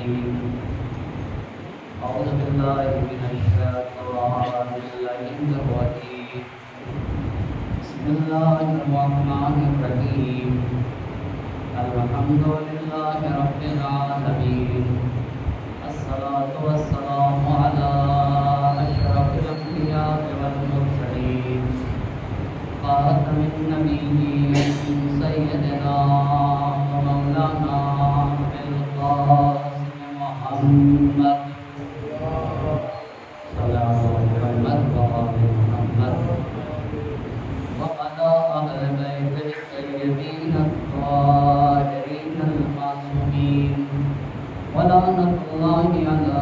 الرجيم أعوذ بالله من الشيطان اللعين الرجيم بسم الله الرحمن الرحيم الحمد لله رب العالمين الصلاة والسلام على أشرف الأنبياء والمرسلين خاتم النبيين سيدنا ومولانا القاسم محمد صلى محمد وآل محمد وعلى أهل بيته الطيبين الطاهرين المعصومين ولعنة الله على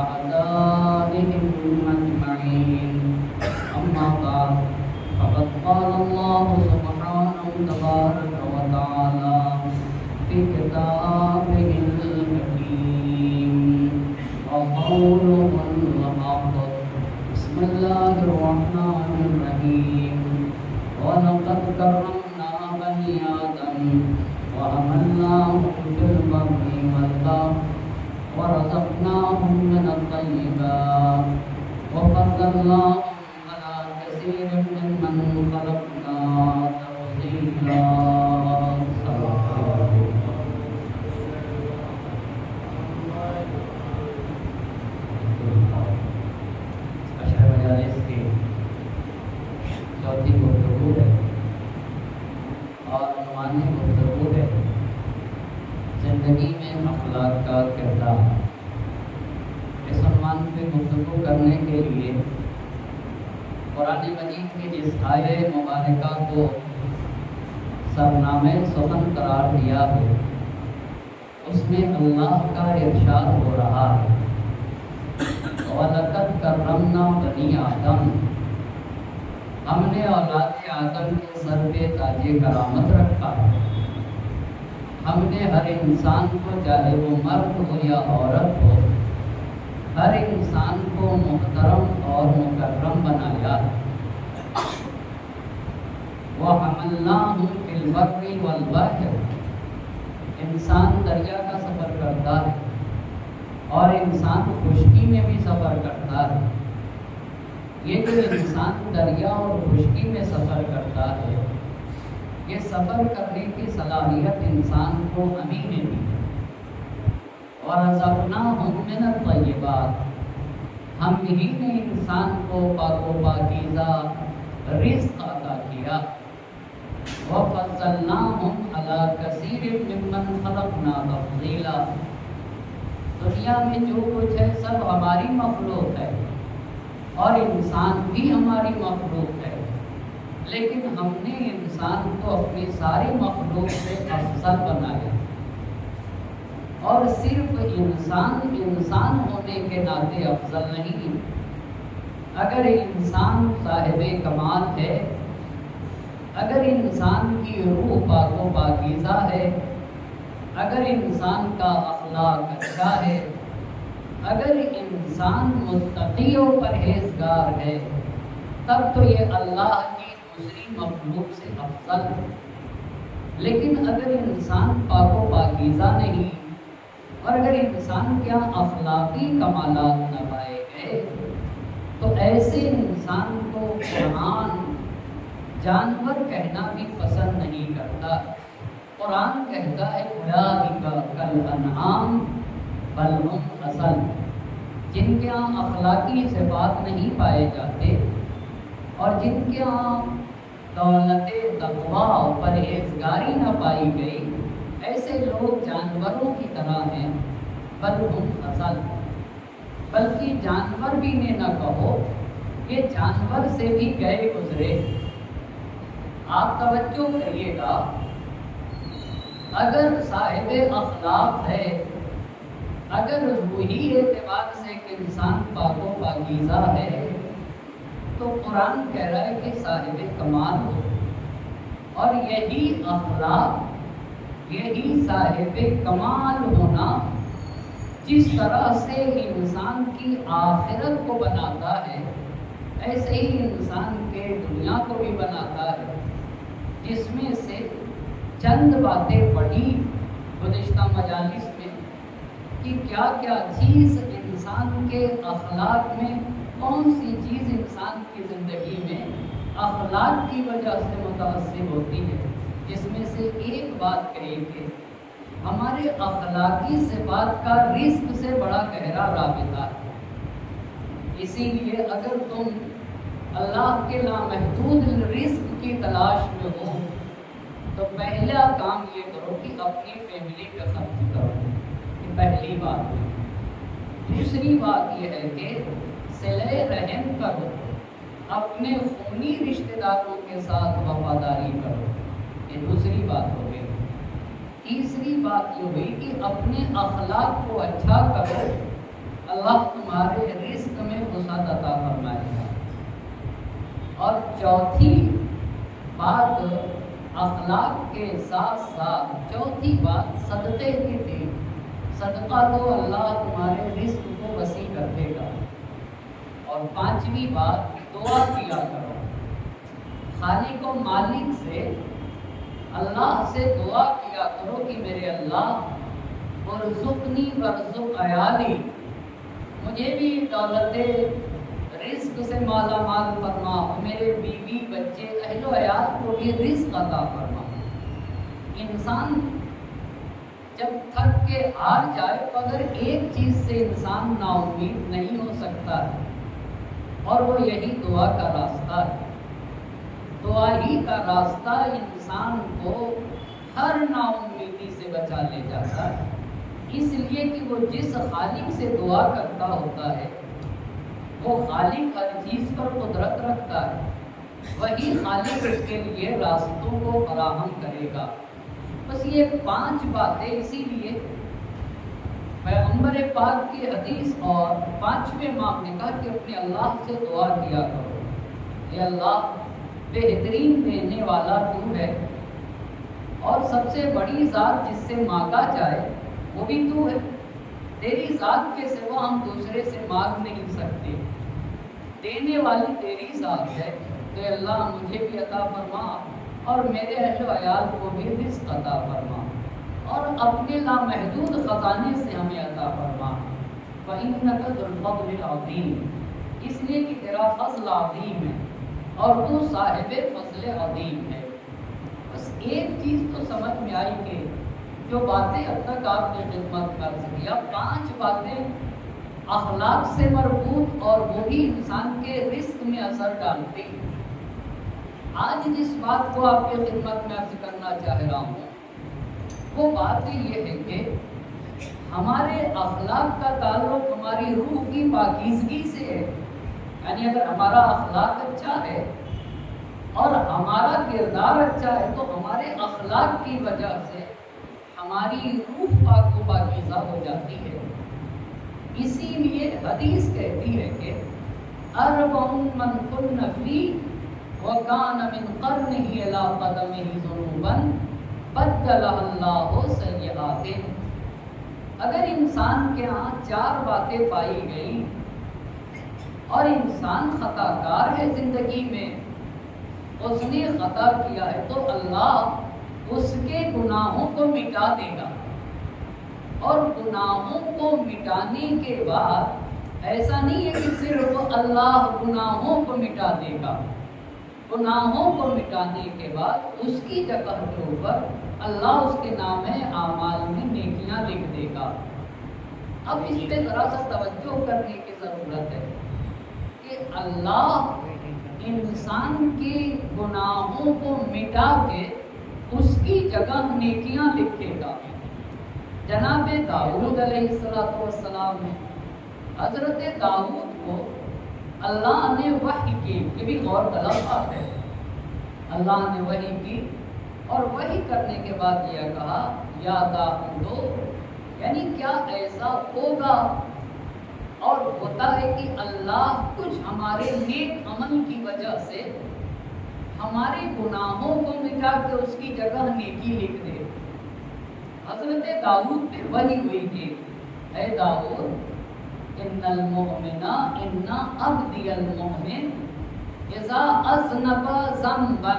أعدائهم أجمعين أما بعد فقد قال الله سبحانه تبارك وتعالى في كتابه الحكيم وقوله الحق بسم الله الرحمن الرحيم ولقد كرمنا بني آدم وحملناهم في البر والبحر ورزقناهم من الطيبات وفضلناهم على كثير ممن خلقنا تفضيلا. اشرف مجالس کی چوتھی گفتگو ہے اور عنوان گفتگو ہے زندگی میں اخلاق کا کردار. اس عنوان پہ گفتگو کرنے کے لیے قرآن مجید کی جس آیہ مبارکہ کو سرنامہ سخن قرار دیا ہے اس میں اللہ کا ارشاد ہو رہا ہے وَلَقَدْ كَرَّمْنَا بَنِي آدَمَ، ہم نے اولاد آدم کے سر پہ تاج کرامت رکھا ہے. ہم نے ہر انسان کو چاہے وہ مرد ہو یا عورت ہو ہر انسان کو محترم اور مکرم بنایا ہے. وَحَمَلْنَاهُمْ فِي الْبَرِّ وَالْبَحْرِ، انسان دریا کا سفر کرتا ہے اور انسان خشکی میں بھی سفر کرتا ہے. یہ جو انسان دریا اور خشکی میں سفر کرتا ہے یہ سفر کرنے کی صلاحیت انسان کو ہمیں نے دی. وَرَزَقْنَاهُمْ مِنَ الطَّيِّبَاتِ، ہم ہی نے انسان کو پاک و پاکیزہ رزق عطا کیا. وَفَضَّلْنَاهُمْ عَلَى كَثِيرٍ مِّمَّنْ خَلَقْنَا تَفْضِيلًا، دنیا میں جو کچھ ہے سب ہماری مخلوق ہے اور انسان بھی ہماری مخلوق ہے، لیکن ہم نے انسان کو اپنی ساری مخلوق سے افضل بنایا. اور صرف انسان ہونے کے ناطے افضل نہیں، اگر انسان صاحب کمال ہے، اگر انسان کی روح پاک و پاکیزہ ہے، اگر انسان کا اخلاق اچھا ہے، اگر انسان متقی و پرہیزگار ہے، تب تو یہ اللہ کی دوسری مخلوق سے افضل ہے. لیکن اگر انسان پاک و پاکیزہ نہیں اور اگر انسان کیا اخلاقی کمالات نہ پائے گئے تو ایسے انسان کو قرآن جانور کہنا بھی پسند نہیں کرتا. قرآن کہتا ہے اولئک کالانعام بل ہم اضل، جن کے ہاں اخلاقی صفات نہیں پائے جاتے اور جن کے ہاں دولت تقویٰ اور پرہیزگاری نہ پائی گئی، ایسے لوگ جانوروں کی طرح ہیں. بل ہم اضل، بلکہ جانور بھی نے نہ کہو، یہ جانور سے بھی گئے گزرے. آپ توجہ کریے گا، اگر صاحب اخلاق ہے، اگر روحی اعتبار سے کہ انسان پاک و پاکیزہ ہے تو قرآن کہہ رہا ہے کہ صاحب کمال ہو. اور یہی اخلاق، یہی صاحب کمال ہونا جس طرح سے انسان کی آخرت کو بناتا ہے ایسے ہی انسان کے دنیا کو بھی بناتا ہے. جس میں سے چند باتیں پڑھی گزشتہ مجالس میں کہ کیا کیا چیز انسان کے اخلاق میں، کون سی چیز انسان کی زندگی میں اخلاق کی وجہ سے متاثر ہوتی ہے، جس میں سے ایک بات کہی کہ ہمارے اخلاقی صفات کا رزق سے بڑا گہرا رابطہ ہے۔ اسی لیے اگر تم اللہ کے لامحدود رزق کی تلاش میں ہو تو پہلا کام یہ کرو کہ اپنی فیملی پہ خرچ کرو، یہ پہلی بات ہے۔ دوسری بات یہ ہے کہ صلہ رحم کرو، اپنے خونی رشتہ داروں کے ساتھ وفاداری کرو، یہ دوسری بات ہو گئی۔ تیسری بات یہ ہوئی کہ اپنے اخلاق کو اچھا کرو، اللہ تمہارے رزق میں وسعت عطا فرمائے گا۔ اور چوتھی بات اخلاق کے ساتھ ساتھ چوتھی بات صدقے کی تھی، صدقہ تو اللہ تمہارے رزق کو وسیع کر دے گا۔ اور پانچویں بات دعا کیا کرو، خالق و مالک سے، اللہ سے دعا کیا کرو کہ میرے اللہ ارزقنی ورزق عیالی، مجھے بھی دولت رزق سے مالا مال فرما، میرے بیوی بچے اہل و عیال کو بھی رزق عطا فرما۔ انسان جب تھک کے ہار جائے تو اگر ایک چیز سے انسان نا امید نہیں ہو سکتا ہے، اور وہ یہی دعا کا راستہ ہے۔ دعا ہی کا راستہ انسان کو ہر نا امیدی سے بچا لے جاتا ہے، اس لیے کہ وہ جس خالق سے دعا کرتا ہوتا ہے وہ خالق ہر چیز پر قدرت رکھتا ہے، وہی خالق اس کے لیے راستوں کو فراہم کرے گا۔ بس یہ 5 باتیں، اسی لیے پیغمبر پاک کی حدیث اور 5ویں امام نے کہا کہ اپنے اللہ سے دعا کیا کرو، اے اللہ بہترین دینے والا تو ہے، اور سب سے بڑی ذات جس سے مانگا جائے وہ بھی تو ہے، تیری ذات کے سوا ہم دوسرے سے مانگ نہیں سکتے، دینے والی تیری ذات ہے، تو اللہ مجھے بھی عطا فرما اور میرے اہل و عیال کو بھی رزق عطا فرما، اور اپنے لامحدود خزانے سے ہمیں عطا فرما۔ فَإِنَّكَ ذُو الْفَضْلِ الْعَظِيمِ، اس لیے کہ تیرا فضل عظیم ہے اور تو صاحب فضل عظیم ہے۔ بس ایک چیز تو سمجھ میں آئی کہ جو باتیں اب تک آپ نے خدمت کر سکی، اب 5 باتیں اخلاق سے مربوط اور وہ بھی انسان کے رزق میں اثر ڈالتی ہیں۔ آج جس بات کو آپ کی خدمت میں عرض کرنا چاہ رہا ہوں وہ بات یہ ہے کہ ہمارے اخلاق کا تعلق ہماری روح کی پاکیزگی سے ہے، یعنی اگر ہمارا اخلاق اچھا ہے اور ہمارا کردار اچھا ہے تو ہمارے اخلاق کی وجہ سے ہماری روح پاک و پاکیزہ ہو جاتی ہے۔ اسی لیے حدیث کہتی ہے کہ اربع من کن فی وکان من قرنہ الی قدمہ ذنوبا بدلہ اللہ سیئات، اگر انسان کے ہاں 4 باتیں پائی گئی اور انسان خطا کار ہے زندگی میں، اس نے خطا کیا ہے تو اللہ اس کے گناہوں کو مٹا دے گا، اور گناہوں کو مٹانے کے بعد ایسا نہیں ہے کہ صرف اللہ گناہوں کو مٹا دے گا، گناہوں کو مٹانے کے بعد اس کی جگہ کے اوپر اللہ اس کے نام اعمال میں نیکیاں لکھ دے گا۔ اب اس پہ ذرا سا توجہ کرنے کی ضرورت ہے کہ اللہ انسان کے گناہوں کو مٹا کے اس کی جگہ نیکیاں لکھے گا۔ جناب داؤد علیہ السلام نے، حضرت داؤد کو اللہ نے وحی کی، یہ بھی غور طلب بات ہے، اللہ نے وحی کی اور وحی کرنے کے بعد یہ کہا یا داؤد، یعنی کیا ایسا ہوگا اور ہوتا ہے کہ اللہ کچھ ہمارے نیک عمل کی وجہ سے ہمارے گناہوں کو مٹا کے اس کی جگہ نیکی لکھ دے۔ حضرت داؤد پہ وحی ہوئی کہ اے داؤد ان المؤمن ان عبدی المؤمن اذا اذنب ذنبا،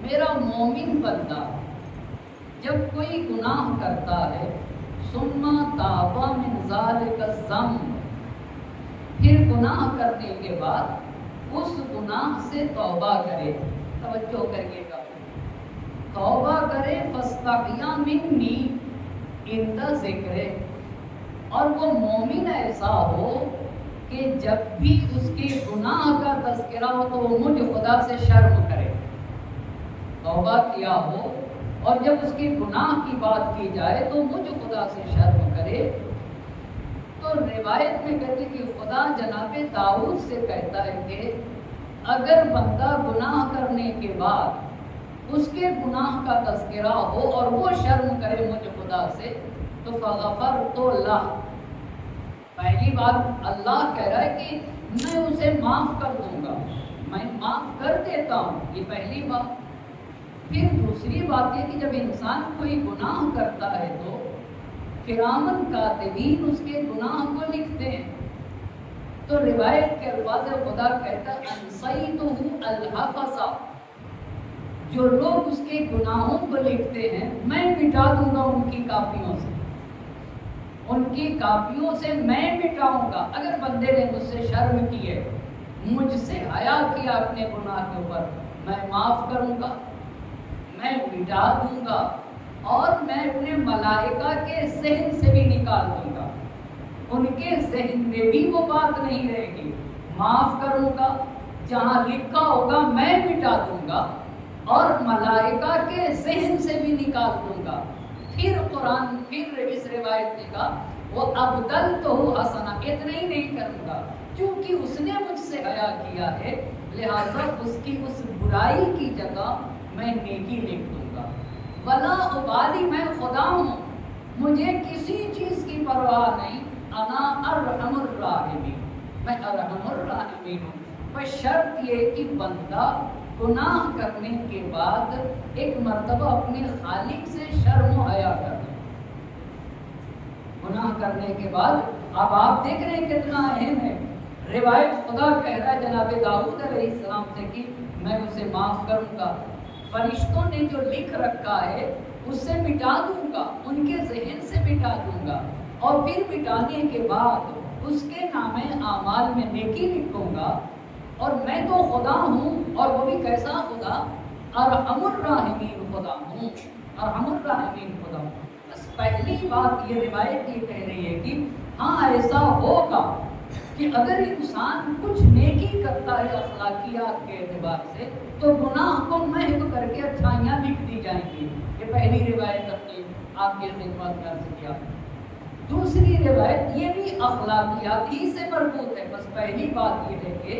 میرا مومن بندہ جب کوئی گناہ کرتا ہے ثم تاب من ذلک الذنب، پھر گناہ کرنے کے بعد اس گناہ سے توبہ کرے. توجہ کریے گا، توبہ کرے. فاستحیا منی عند ذکر، اور وہ مومن ایسا ہو کہ جب بھی اس کے گناہ کا تذکرہ ہو تو وہ مجھ خدا سے شرم کرے. توبہ کیا ہو اور جب اس کے گناہ کی بات کی جائے تو مجھ خدا سے شرم کرے. تو روایت میں کہتے کہ خدا جناب داؤد سے کہتا ہے کہ اگر بندہ گناہ کرنے کے بعد اس کے گناہ کا تذکرہ ہو اور وہ شرم کرے مجھ خدا سے تو فغفرت لہ، پہلی بات اللہ کہہ رہا ہے کہ میں اسے معاف کر دوں گا، میں معاف کر دیتا ہوں، یہ پہلی بات. پھر دوسری بات یہ کہ جب انسان کوئی گناہ کرتا ہے تو کرامن کاتبین اس کے گناہ کو لکھتے ہیں. تو روایت کے الفاظ خدا کہتا انسیتہ الحفظ، جو لوگ اس کے گناہوں کو لکھتے ہیں میں مٹا دوں گا ان کی کاپیوں سے، ان کی کاپیوں سے میں مٹاؤں گا. اگر بندے نے مجھ سے شرم کی ہے، مجھ سے حیا کیا اپنے گناہ کے اوپر، میں معاف کروں گا، میں مٹا دوں گا، اور میں اپنے ملائکہ کے ذہن سے بھی نکال دوں گا، ان کے ذہن میں بھی وہ بات نہیں رہے گی. معاف کروں گا، جہاں لکھا ہوگا میں مٹا دوں گا، اور ملائکہ کے ذہن سے بھی نکال دوں گا. پھر قرآن پھر اس روایت نے کہا وہ ابدلتہ حسنہ، اتنا ہی نہیں کروں گا چونکہ اس نے مجھ سے حیا کیا ہے لہذا اس کی اس برائی کی جگہ میں نیکی لکھ دوں گا. ولا ابالی، میں خدا ہوں، مجھے کسی چیز کی پرواہ نہیں. انا ارحم الراحمین، میں ارحم الراحمین ہوں. بس شرط یہ کہ بندہ گناہ کرنے کے بعد ایک مرتبہ اپنے خالق سے شرم و حیا کر لے. گناہ کرنے کے بعد اب آپ دیکھ رہے ہیں کتنا اہم ہے. روایت خدا کہہ رہا ہے جناب داؤد علیہ السلام سے کہ میں اسے معاف کروں گا، فرشتوں نے جو لکھ رکھا ہے اس سے مٹا دوں گا، ان کے ذہن سے مٹا دوں گا، اور پھر مٹانے کے بعد اس کے نام اعمال میں نیکی لکھوں گا. اور میں تو خدا ہوں، اور وہ بھی کیسا خدا؟ ارحم الراحمین خدا ہوں، ارحم الراحمین خدا ہوں. بس پہلی بات یہ روایت یہ کہہ رہی ہے کہ ہاں ایسا ہوگا کہ اگر انسان کچھ نیکی کرتا ہے اخلاقیات کے اعتبار سے تو گناہ کو محو کر کے اچھائیاں لکھ دی جائیں گی. یہ پہلی روایت اپنی آپ کی خدمت میں عرض کیا. دوسری روایت یہ بھی اخلاقیات ہی سے مربوط ہے. بس پہلی بات یہ ہے کہ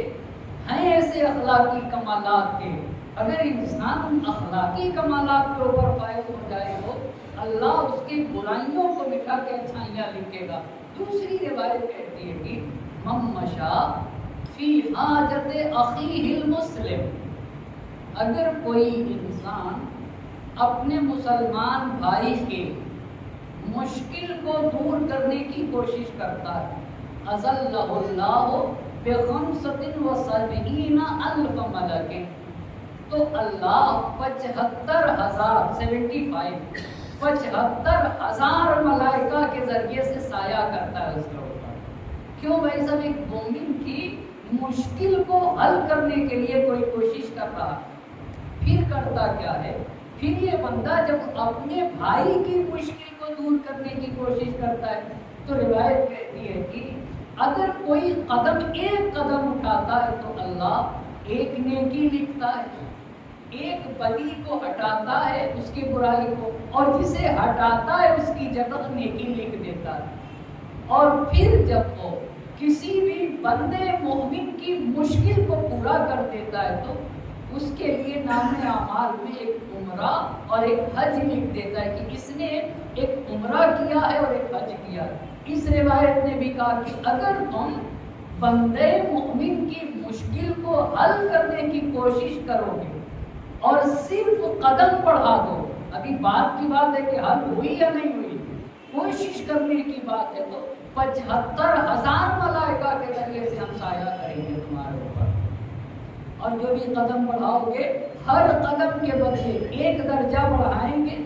ہیں ایسے اخلاقی کمالات کے، اگر انسان ان اخلاقی کمالات کے اوپر فائز ہو جائے تو اللہ اس کی برائیوں کو مٹا کے اچھائیاں لکھے گا. دوسری روایت کہتی ہے کہ من مشا فی حاجت اخیہ المسلم، اگر کوئی انسان اپنے مسلمان بھائی کے مشکل کو دور کرنے کی کوشش کرتا ہے، اذلہ اللہ بخمسۃ وسبعین الف ملک، تو اللہ 75,000 ملائکہ کے ذریعے سے سایہ کرتا ہے اس کے اوپر. کیوں بھائی صاحب؟ ایک مومن کی مشکل کو حل کرنے کے لیے کوئی کوشش کر رہا ہے. پھر کرتا کیا ہے؟ پھر یہ بندہ جب اپنے بھائی کی مشکل کو دور کرنے کی کوشش کرتا ہے تو روایت کہتی ہے کہ اگر کوئی ایک قدم اٹھاتا ہے تو اللہ ایک نیکی لکھتا ہے، ایک بدی کو ہٹاتا ہے اس کی برائی کو، اور جسے ہٹاتا ہے اس کی جگہ نیکی لکھ دیتا ہے. اور پھر جب وہ کسی بھی بندے مومن کی مشکل کو پورا کر دیتا ہے تو اس کے لیے نام اعمال میں ایک عمرہ اور ایک حج لکھ دیتا ہے کہ اس نے ایک عمرہ کیا ہے اور ایک حج کیا ہے. اس روایت نے بھی کہا کہ اگر تم بندے مومن کی مشکل کو حل کرنے کی کوشش کرو گے اور صرف قدم بڑھا دو، ابھی بات کی بات ہے کہ حل ہوئی یا نہیں ہوئی، کوشش کرنے کی بات ہے، تو 75,000 ملائکہ کے ذریعے سے ہم سایہ کریں گے تمہارے اوپر. اور جو بھی قدم بڑھاؤ گے ہر قدم کے بدلے ایک درجہ بڑھائیں گے،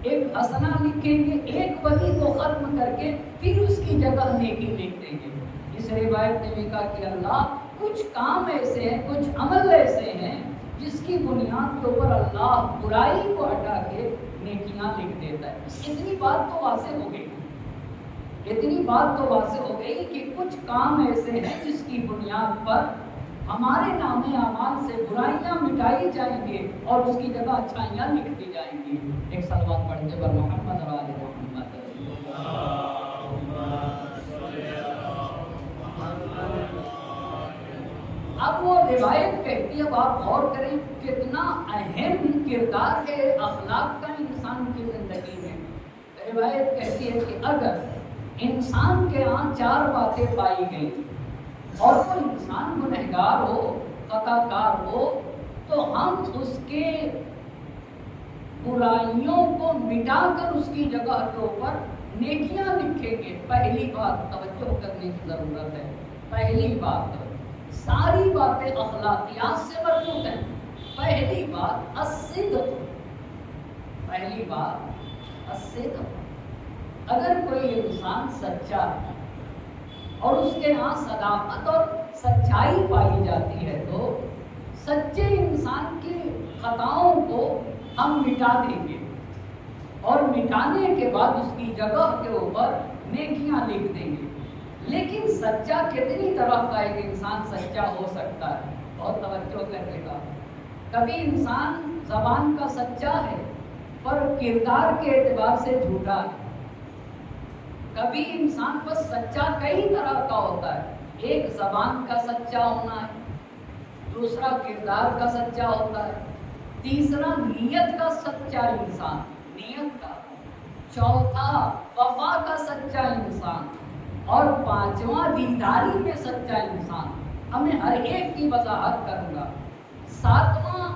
ایک حسنہ لکھیں گے، ایک وحی کو ختم کر کے پھر اس کی جگہ نیکی لکھ دیں گے۔ اس روایت نے بھی کہا کہ اللہ کچھ کام ایسے ہیں، کچھ عمل ایسے ہیں جس کی بنیاد کے اوپر اللہ برائی کو ہٹا کے نیکیاں لکھ دیتا ہے۔ اتنی بات تو واضح ہو گئی، اتنی بات تو واضح ہو گئی کہ کچھ کام ایسے ہیں جس کی بنیاد پر ہمارے نام اعمال سے برائیاں مٹائی جائیں گے اور اس کی جگہ اچھائیاں لکھ دی جائیں گی۔ ایک صلوات پڑھتے پر محمد اور آل محمد۔ اب وہ روایت کہتی ہے، اب آپ غور کریں کتنا اہم کردار ہے اخلاق کا انسان کی زندگی میں۔ روایت کہتی ہے کہ اگر انسان کے ہاں 4 باتیں پائی گئی اور وہ انسان گنہگار ہو، خطا کار ہو، تو ہم اس کے برائیوں کو مٹا کر اس کی جگہ کے اوپر نیکیاں لکھیں گے۔ پہلی بات توجہ کرنے کی ضرورت ہے۔ پہلی بات، ساری باتیں اخلاقیات سے مربوط ہیں۔ پہلی بات الصدق، پہلی بات الصدق۔ اگر کوئی انسان سچا ہے اور اس کے یہاں صداقت اور سچائی پائی جاتی ہے تو سچے انسان کی خطاؤں کو ہم مٹا دیں گے اور مٹانے کے بعد اس کی جگہ کے اوپر نیکیاں لکھ دیں گے۔ لیکن سچا کتنی طرح کا ایک انسان سچا ہو سکتا ہے؟ بہت توجہ کرنے کا۔ کبھی انسان زبان کا سچا ہے پر کردار کے اعتبار سے جھوٹا ہے۔ کبھی انسان بس سچا کئی طرح کا ہوتا ہے، ایک زبان کا سچا ہونا ہے، دوسرا کردار کا سچا ہوتا ہے، تیسرا نیت کا سچا انسان، نیت کا، چوتھا وفا کا سچا انسان، اور پانچواں دینداری میں سچا انسان۔ اب میں ہر ایک کی وضاحت کروں گا۔ ساتواں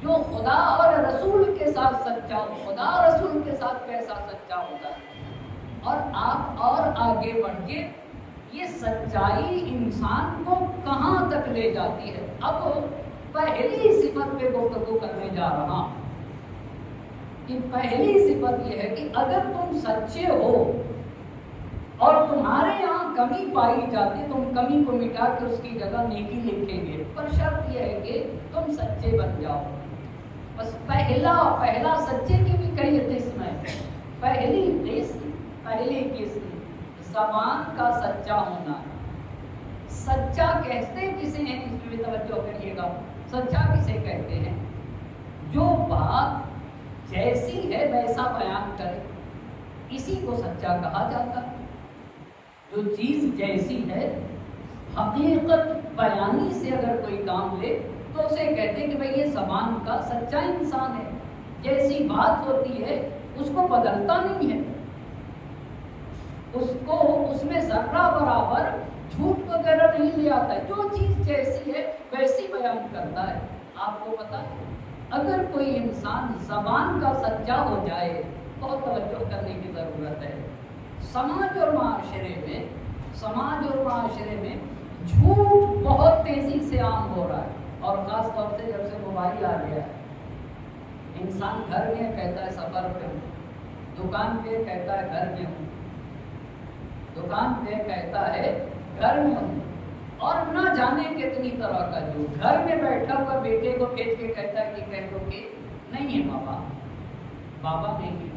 جو خدا اور رسول کے ساتھ سچا ہو، خدا اور رسول کے ساتھ کیسا سچا ہوتا ہے، اور آپ اور آگے بڑھ کے یہ سچائی انسان کو کہاں تک لے جاتی ہے۔ اب پہلی صفت پہ گفتگو کرنے جا رہا ہوں کہ پہلی صفت یہ ہے کہ اگر تم سچے ہو اور تمہارے یہاں کمی پائی جاتی، تم کمی کو مٹا کے اس کی جگہ نیکی لکھیں گے، پر شرط یہ ہے کہ تم سچے بن جاؤ۔ بس پہلا سچے کی بھی کئی قسم ہے۔ پہلی قسم زبان کا سچا ہونا ہے۔ سچا کہتے کسے ہیں، اس میں بھی توجہ کریے گا۔ سچا کسے کہتے ہیں؟ جو بات جیسی ہے ویسا بیان کرے، اسی کو سچا کہا جاتا ہے۔ جو چیز جیسی ہے، حقیقت بیانی سے اگر کوئی کام لے تو اسے کہتے ہیں کہ بھئی یہ زبان کا سچا انسان ہے۔ جیسی بات ہوتی ہے اس کو بدلتا نہیں ہے، اس میں ذرہ برابر جھوٹ وغیرہ نہیں لے آتا ہے، جو چیز جیسی ہے ویسی بیان کرتا ہے۔ آپ کو پتا ہے اگر کوئی انسان زبان کا سچا ہو جائے، بہت توجہ کرنے کی ضرورت ہے۔ سماج اور معاشرے میں جھوٹ بہت تیزی سے عام ہو رہا ہے، اور خاص طور سے جب سے موبائل آ گیا ہے۔ انسان گھر میں کہتا ہے سفر پہ ہوں، دکان پہ کہتا ہے گھر میں ہوں، دکان پہ کہتا ہے گھر میں ہوں، اور نہ جانے کتنی طرح کا جو گھر میں بیٹھا ہوا بیٹے کو بھیج کے کہتا ہے کہ کہہ دو کہ نہیں ہے بابا نہیں ہے۔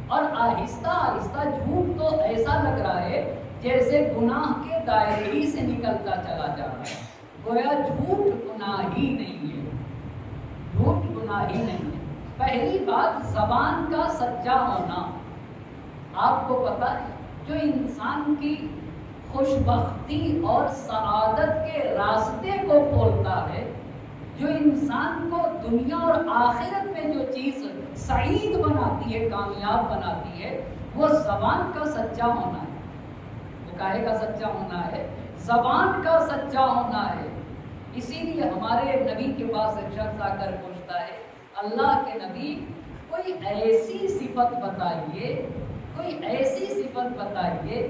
اور آہستہ آہستہ جھوٹ تو ایسا لگ رہا ہے جیسے گناہ کے دائرے ہی سے نکلتا چلا جا رہا ہے، گویا جھوٹ گناہ ہی نہیں ہے، جھوٹ گناہ ہی نہیں ہے۔ پہلی بات زبان کا سچا ہونا۔ آپ کو پتا ہے جو انسان کی خوش بختی اور سعادت کے راستے کو کھولتا ہے، جو انسان کو دنیا اور آخرت میں جو چیز سعید بناتی ہے، کامیاب بناتی ہے، وہ زبان کا سچا ہونا ہے۔ وہ کاہے کا سچا ہونا ہے؟ زبان کا سچا ہونا ہے۔ اسی لیے ہمارے نبی کے پاس ایک شخص آ کر پوچھتا ہے، اللہ کے نبی کوئی ایسی صفت بتائیے، کوئی ایسی صفت بتائیے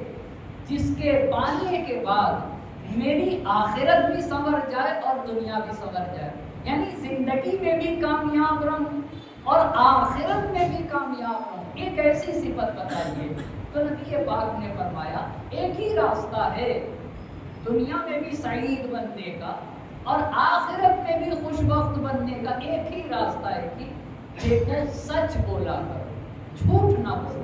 جس کے پانے کے بعد میری آخرت بھی سنور جائے اور دنیا بھی سنور جائے، یعنی زندگی میں بھی کامیاب رہوں اور آخرت میں بھی کامیاب ہوں۔ ایک ایسی صفت بتائیے۔ تو نبی پاک نے فرمایا ایک ہی راستہ ہے دنیا میں بھی سعید بننے کا اور آخرت میں بھی خوش بخت بننے کا، ایک ہی راستہ ہے کہ دیکھو سچ بولا کرو، جھوٹ نہ بولو۔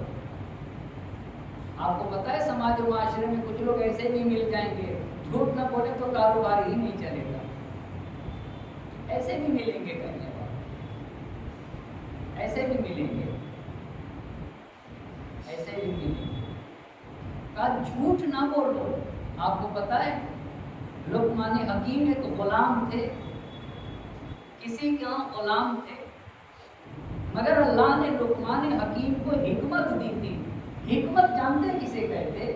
آپ کو پتا ہے سماج و معاشرے میں کچھ لوگ ایسے بھی مل جائیں گے، جھوٹ نہ بولے تو کاروبار ہی نہیں چلے گا، ایسے بھی ملیں گے کہنے والے، ایسے بھی ملیں گے، ایسے بھی ملیں گے۔ کہا جھوٹ نہ بولو۔ آپ کو پتا ہے لقمان حکیم ایک غلام تھے، کسی کے ہاں غلام تھے، مگر اللہ نے لقمان حکیم کو حکمت دی تھی۔ حکمت جانتے کسے کہتے؟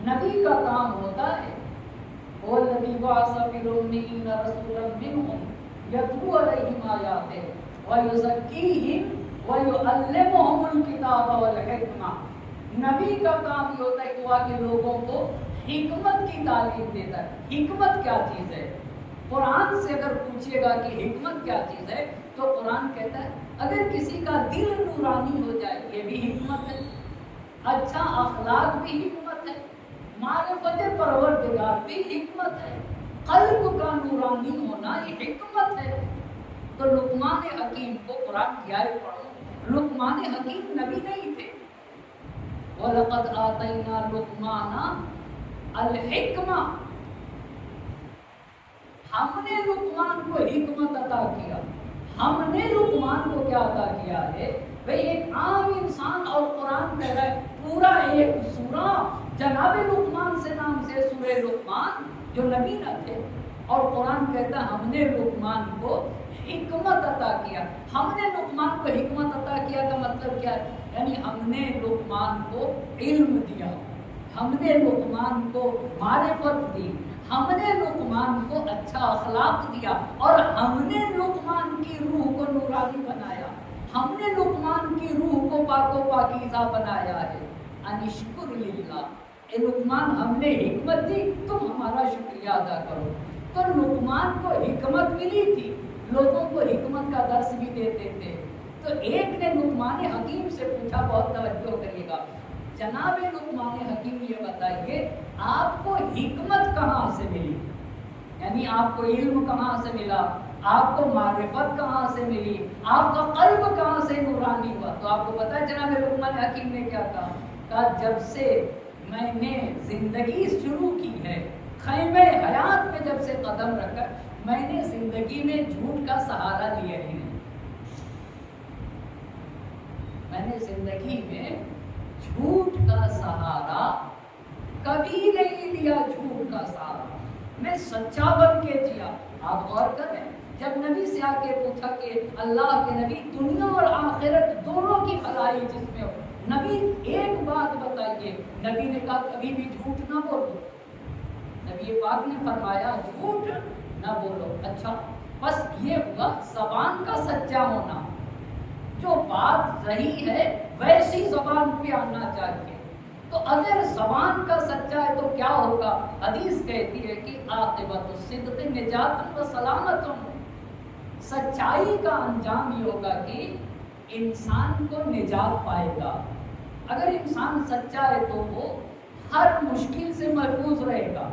نبی کا کام ہوتا ہے، وہ نبی وَاسَفِرُونِّينَ رَسُولًا مِّنْهُمْ يَتْلُو عَلَيْهِمْ آيَاتِهِ وَيُزَكِّيهِمْ وَيُعَلِّمُهُمُ الْكِتَابَ وَالْحِکْمَةَ۔ نبی کا کام یہ ہوتا ہے کہ وہ کے لوگوں کو حکمت کی تعلیم دیتا ہے۔ حکمت کیا چیز ہے؟ قرآن سے اگر پوچھئے گا کہ حکمت کیا چیز ہے تو قرآن کہتا ہے اگر کسی کا دل نورانی ہو جائے یہ بھی حکمت ہے، اچھا اخلاق بھی حکمت ہے، معرفت پروردگار بھی حکمت ہے، قلب کا نورانی ہونا یہ حکمت ہے۔ تو لقمان حکیم کو قرآن کی آیت پڑھو، لقمان حکیم نبی نہیں تھے۔ وَلَقَدْ آتَيْنَا لُقْمَانَ الحکمہ، ہم نے لقمان کو حکمت عطا کیا۔ ہم نے لقمان کو کیا عطا کیا ہے؟ بھئی ایک عام انسان اور قرآن کہہ رہا ہے پورا ایک سورہ جناب لقمان سے نام سے سورہ لقمان جو نبی نہ تھے، اور قرآن کہتا ہے ہم نے لقمان کو حکمت عطا کیا۔ ہم نے لقمان کو حکمت عطا کیا کا مطلب کیا ہے؟ یعنی ہم نے لقمان کو علم دیا، ہم نے لقمان کو معرفت دی، ہم نے لقمان کو اچھا اخلاق دیا، اور ہم نے لقمان کی روح کو نورانی بنایا، ہم نے لقمان کی روح کو پاک و پاکیزہ بنایا ہے۔ انشکر للہ، اے لقمان ہم نے حکمت دی، تم ہمارا شکریہ ادا کرو۔ تو لقمان کو حکمت ملی تھی، لوگوں کو حکمت کا درس بھی دیتے تھے۔ تو ایک نے لقمان حکیم سے پوچھا، بہت توجہ کریے گا، جناب لقمان حکیم یہ بتائیے آپ کو حکمت کہاں سے ملی؟ یعنی آپ کو علم کہاں سے ملا، آپ کو معرفت کہاں سے ملی، آپ کا قلب کہاں سے نورانی ہوا؟ تو آپ کو پتا ہے جناب لقمان حکیم نے کیا کہا؟ کہا جب سے میں نے زندگی شروع کی ہے، خیمہ حیات میں جب سے قدم رکھا، میں نے زندگی میں جھوٹ کا سہارا لیا ہی نہیں۔ میں نے زندگی میں جھوٹ کا سہارا کبھی نہیں لیا، جھوٹ کا سہارا میں سچا بن کے جیا۔ آپ غور کریں، جب نبی سے آ کے پوچھا کہ اللہ کے نبی دنیا اور آخرت دونوں کی بھلائی جس میں ہو، نبی ایک بات بتائیے، نبی نے کہا کبھی بھی جھوٹ نہ بولو۔ نبی پاک نے فرمایا جھوٹ نہ بولو۔ اچھا بس یہ ہوا زبان کا سچا ہونا، جو بات صحیح ہے ویسی زبان پہ آنا چاہیے۔ تو اگر زبان کا سچا ہے تو کیا ہوگا؟ حدیث کہتی ہے کہ عاقبت الصدق نجات و سلامت، سچائی کا انجام یہ ہوگا کہ انسان کو نجات پائے گا۔ اگر انسان سچا ہے تو وہ ہر مشکل سے محفوظ رہے گا،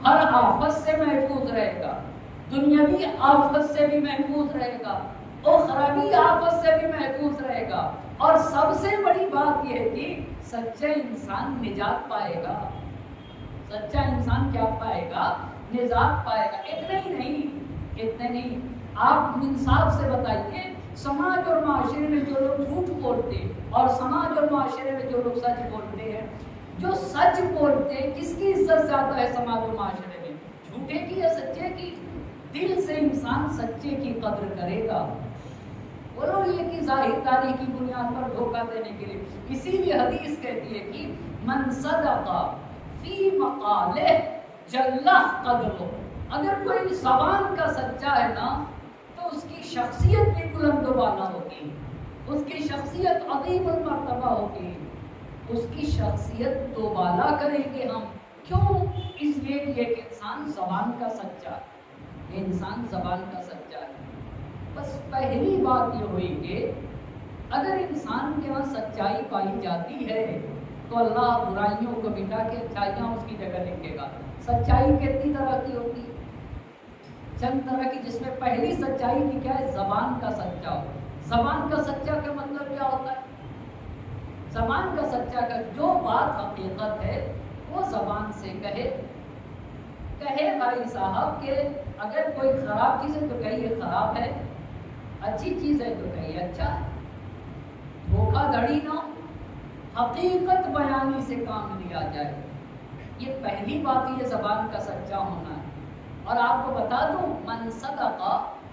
ہر آفت سے محفوظ رہے گا، دنیاوی آفت سے بھی محفوظ رہے گا، اخروی آفت سے بھی محفوظ رہے گا، اور سب سے بڑی بات یہ ہے کہ سچا انسان نجات پائے گا۔ سچا انسان کیا پائے گا؟ نجات پائے گا۔ اتنے نہیں، آپ انصاف سے بتائیے، سماج اور معاشرے میں جو لوگ جھوٹ بولتے اور سماج اور معاشرے میں جو لوگ سچ بولتے ہیں، جو سچ بولتے ہیں کس کی عزت زیادہ ہے سماج و معاشرے میں؟ جھوٹے کی یا سچے کی؟ دل سے انسان سچے کی قدر کرے گا، بولو یہ کہ ظاہر داری کی بنیاد پر دھوکہ دینے کے لیے۔ اسی لیے حدیث کہتی ہے کہ من صدق فی مقالہ جلہ قدرہ، اگر کوئی زبان کا سچا ہے نا تو اس کی شخصیت بھی بلند و بالا ہوگی، اس کی شخصیت عظیم المرتبہ ہوگی، اس کی شخصیت دوبالا کریں گے ہم۔ کیوں؟ اس لیے کہ ایک انسان زبان کا سچا ہے، انسان زبان کا سچا ہے۔ بس پہلی بات یہ ہوئی کہ اگر انسان کے یہاں سچائی پائی جاتی ہے تو اللہ برائیوں کو مٹا کے اچھائیاں اس کی جگہ لکھے گا۔ سچائی کتنی طرح کی ہوتی ہے؟ چند طرح کی، جس میں پہلی سچائی کی کیا ہے؟ زبان کا سچا ہو۔ زبان کا سچا کا مطلب کیا ہوتا ہے؟ زبان کا سچا کا جو بات حقیقت ہے وہ زبان سے کہے بھائی صاحب کہ اگر کوئی خراب چیز ہے تو کہے یہ خراب ہے، اچھی چیز ہے تو کہے اچھا ہے، دھوکہ دھڑی نہ، حقیقت بیانی سے کام لیا جائے۔ یہ پہلی بات یہ زبان کا سچا ہونا ہے۔ اور آپ کو بتا دوں، من صدق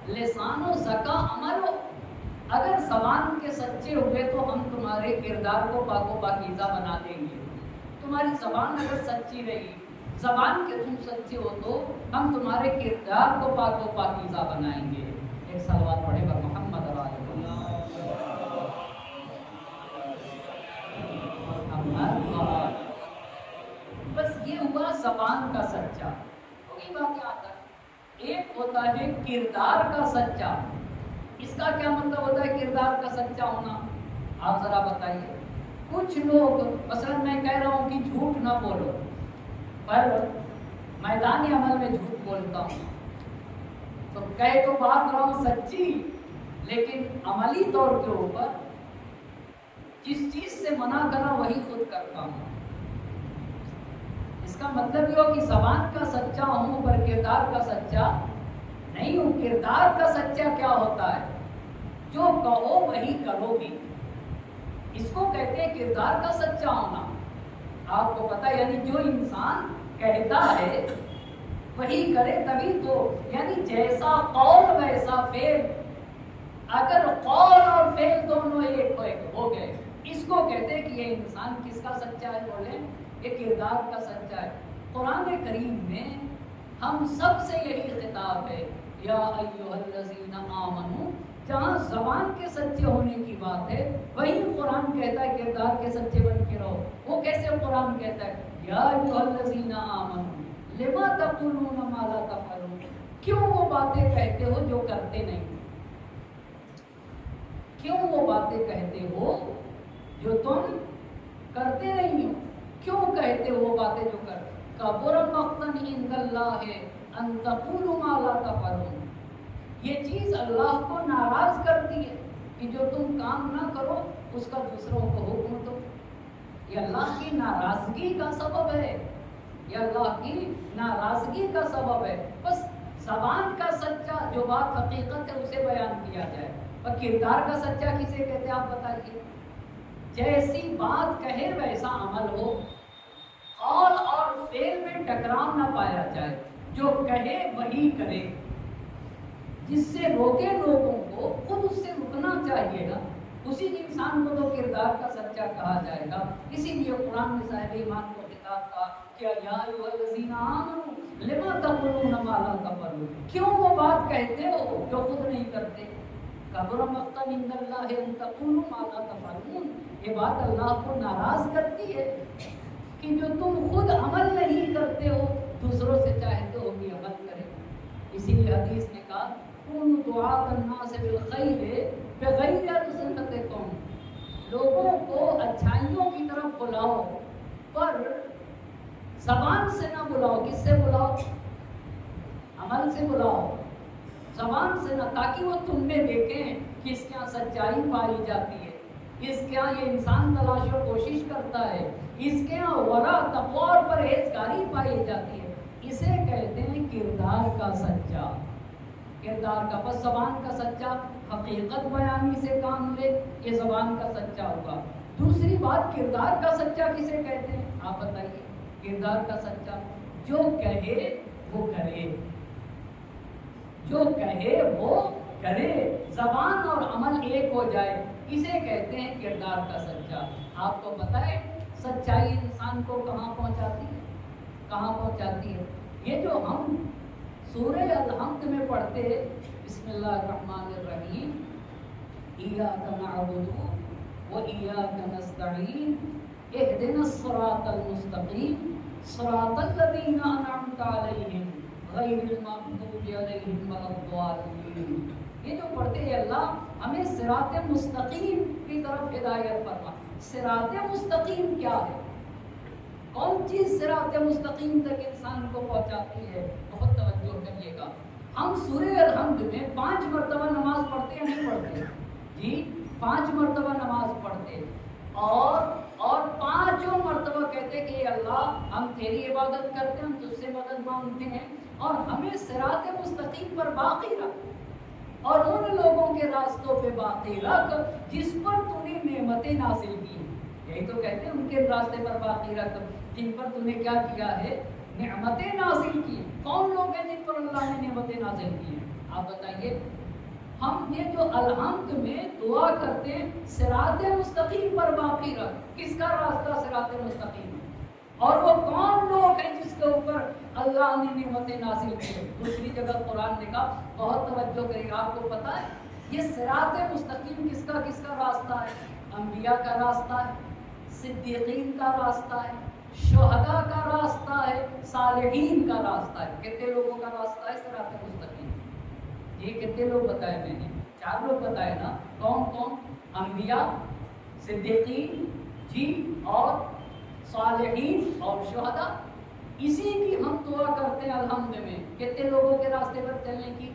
لسانو زکا عملو، اگر زبان کے سچے ہوئے تو ہم تمہارے کردار کو پاک و پاکیزہ بنا دیں گے۔ تمہاری زبان اگر سچی رہی، زبان کے تم سچے ہو تو ہم تمہارے کردار کو پاک و پاکیزہ بنائیں گے۔ ایک صلوات پڑھے گا محمد علیہ وسلم۔ بس یہ ہوا زبان کا سچا۔ وہی بات یاد ہے، ایک ہوتا ہے کردار کا سچا۔ اس کا کیا مطلب ہوتا ہے کردار کا سچا ہونا؟ آپ ذرا بتائیے۔ کچھ لوگ مثلا میں کہہ رہا ہوں کہ جھوٹ نہ بولو، پر میدان عمل میں جھوٹ بولتا ہوں، تو کہہ تو بات رہا ہوں سچی، لیکن عملی طور کے اوپر جس چیز سے منع کرا وہی خود کرتا ہوں۔ اس کا مطلب یہ ہو کہ زبان کا سچا ہوں پر کردار کا سچا نہیں ہوں۔ کردار کا سچا کیا ہوتا ہے؟ جو کہو وہی کرو گی، اس کو کہتے ہیں کردار کا سچا ہونا۔ آپ کو پتا، یعنی جو انسان کہتا ہے وہی کرے تبھی تو، یعنی جیسا قول ویسا فعل۔ اگر قول اور فعل دونوں ایک ہو گئے، اس کو کہتے ہیں کہ یہ انسان کس کا سچا ہے؟ بولے یہ کردار کا سچا ہے۔ قرآن کریم میں ہم سب سے یہی خطاب ہے، یا ایھا الذین آمنو، جہاں زبان کے سچے ہونے کی بات ہے وہی قرآن کہتا ہے کردار کے سچے بن کے رہو۔ وہ کیسے قرآن کہتا ہے؟ یا ایھا الذین آمنو لما تقولون ما لا تفعلون، کیوں وہ باتیں کہتے ہو جو کرتے نہیں؟ کیوں وہ باتیں کہتے ہو جو تم کرتے نہیں ہو؟ کیوں کہتے ہو وہ باتیں جو کرتے؟ کبر مقتا عند اللہ ان تقولوا ما لا تفعلون، یہ چیز اللہ کو ناراض کرتی ہے کہ جو تم کام نہ کرو اس کا دوسروں کو حکم دو۔ یہ اللہ کی ناراضگی کا سبب ہے، یہ اللہ کی ناراضگی کا سبب ہے۔ بس زبان کا سچا جو بات حقیقت ہے اسے بیان کیا جائے۔ اور کردار کا سچا کسے کہتے ہیں آپ بتائیے؟ جیسی بات کہے ویسا عمل ہو، قول اور فعل میں ٹکراؤ نہ پایا جائے، جو کہے وہی کرے، جس سے روکے لوگوں کو خود اس سے رکنا چاہیے گا، اسی انسان کو تو کردار کا سچا کہا جائے گا۔ اسی لیے قرآن نے صاحب ایمان کو خطاب کہا کہ یا ایھا الذین آمنوا لما تقولون ما لا تفعلون، کیوں وہ بات کہتے ہو جو خود نہیں کرتے؟ کبر مقتا عند اللہ ان تقولوا ما لا تفعلون، یہ بات اللہ کو ناراض کرتی ہے کہ جو تم خود عمل نہیں کرتے ہو دوسروں سے چاہتے ہو کہ عمل کرے۔ اسی لیے حدیث نے کہا کونوا دعاۃ الناس بالخیر بغیر السنتکم، لوگوں کو اچھائیوں کی طرف بلاؤ پر زبان سے نہ بلاؤ۔ کس سے بلاؤ؟ عمل سے بلاؤ، زبان سے نہ، تاکہ وہ تم میں دیکھیں کہ اس کے یہاں سچائی پائی جاتی ہے، اس کے یہاں یہ انسان تلاش و کوشش کرتا ہے، اس کے یہاں ورع تقویٰ اور پرہیزگاری پائی جاتی ہے۔ اسے کہتے ہیں کردار کا سچا۔ کردار کا، بس زبان کا سچا حقیقت بیانی سے کام لے، یہ زبان کا سچا ہوگا۔ دوسری بات کردار کا سچا کسے کہتے ہیں آپ بتائیے؟ کردار کا سچا جو کہے وہ کرے، جو کہے وہ کرے، زبان اور عمل ایک ہو جائے، اسے کہتے ہیں کردار کا سچا۔ آپ کو پتہ ہے سچائی انسان کو کہاں پہنچاتی ہے؟ کہاں پہنچاتی ہے؟ یہ جو ہم سورہ الحمد میں پڑھتے ہیں، بسم اللہ الرحمن الرحیم، ایاک نعبد و ایاک نستعین اہدنا الصراط المستقیم صراط الذین انعمت علیہم غیر المغضوب علیہم ولا الضالین۔ یہ جو پڑھتے ہیں اللہ ہمیں صراط مستقیم کی طرف ہدایت فرما. صراط مستقیم کیا ہے؟ کون چیز صراط مستقیم تک انسان کو پہنچاتی ہے؟ بہت توجہ کریے گا. ہم سورہ الحمد میں 5 مرتبہ نماز پڑھتے ہیں نہیں پڑھتے؟ جی 5 مرتبہ نماز پڑھتے اور 5 مرتبہ کہتے کہ اللہ ہم تیری عبادت کرتے ہیں, ہم تجھ سے مدد مانگتے ہیں اور ہمیں صراط مستقیم پر باقی رکھ اور ان لوگوں کے راستوں پہ باقی رکھ جس پر تو نے نعمتیں نازل کی. یہی تو کہتے ہیں ان کے راستے پر باقی رکھ جن پر تو نے کیا کیا ہے؟ نعمتیں نازل کی. کون لوگ ہیں جن پر اللہ نے نعمتیں نازل کی ہیں؟ آپ بتائیے. ہم یہ جو الحمد میں دعا کرتے ہیں صراط مستقیم پر باقی رکھ, کس کا راستہ صراط مستقیم ہے؟ اور وہ کون لوگ ہیں جس کے اوپر اللہ نے نعمتیں نازل کی؟ دوسری جگہ قرآن نے کہا, بہت توجہ کرے گا, آپ کو پتا ہے یہ صراط مستقیم کس کا راستہ ہے؟ انبیاء کا راستہ ہے, صدیقین کا راستہ ہے, شہداء کا راستہ ہے, صالحین کا راستہ ہے. کتنے لوگوں کا راستہ ہے صراط مستقیم؟ یہ کتنے لوگ بتائے میں نے؟ 4 لوگ بتائے نا. کون کون؟ انبیاء, صدیقین جی اور صالحین اور شہداء. اسی کی ہم دعا کرتے ہیں الحمد میں. کتنے لوگوں کے راستے پر چلنے کی؟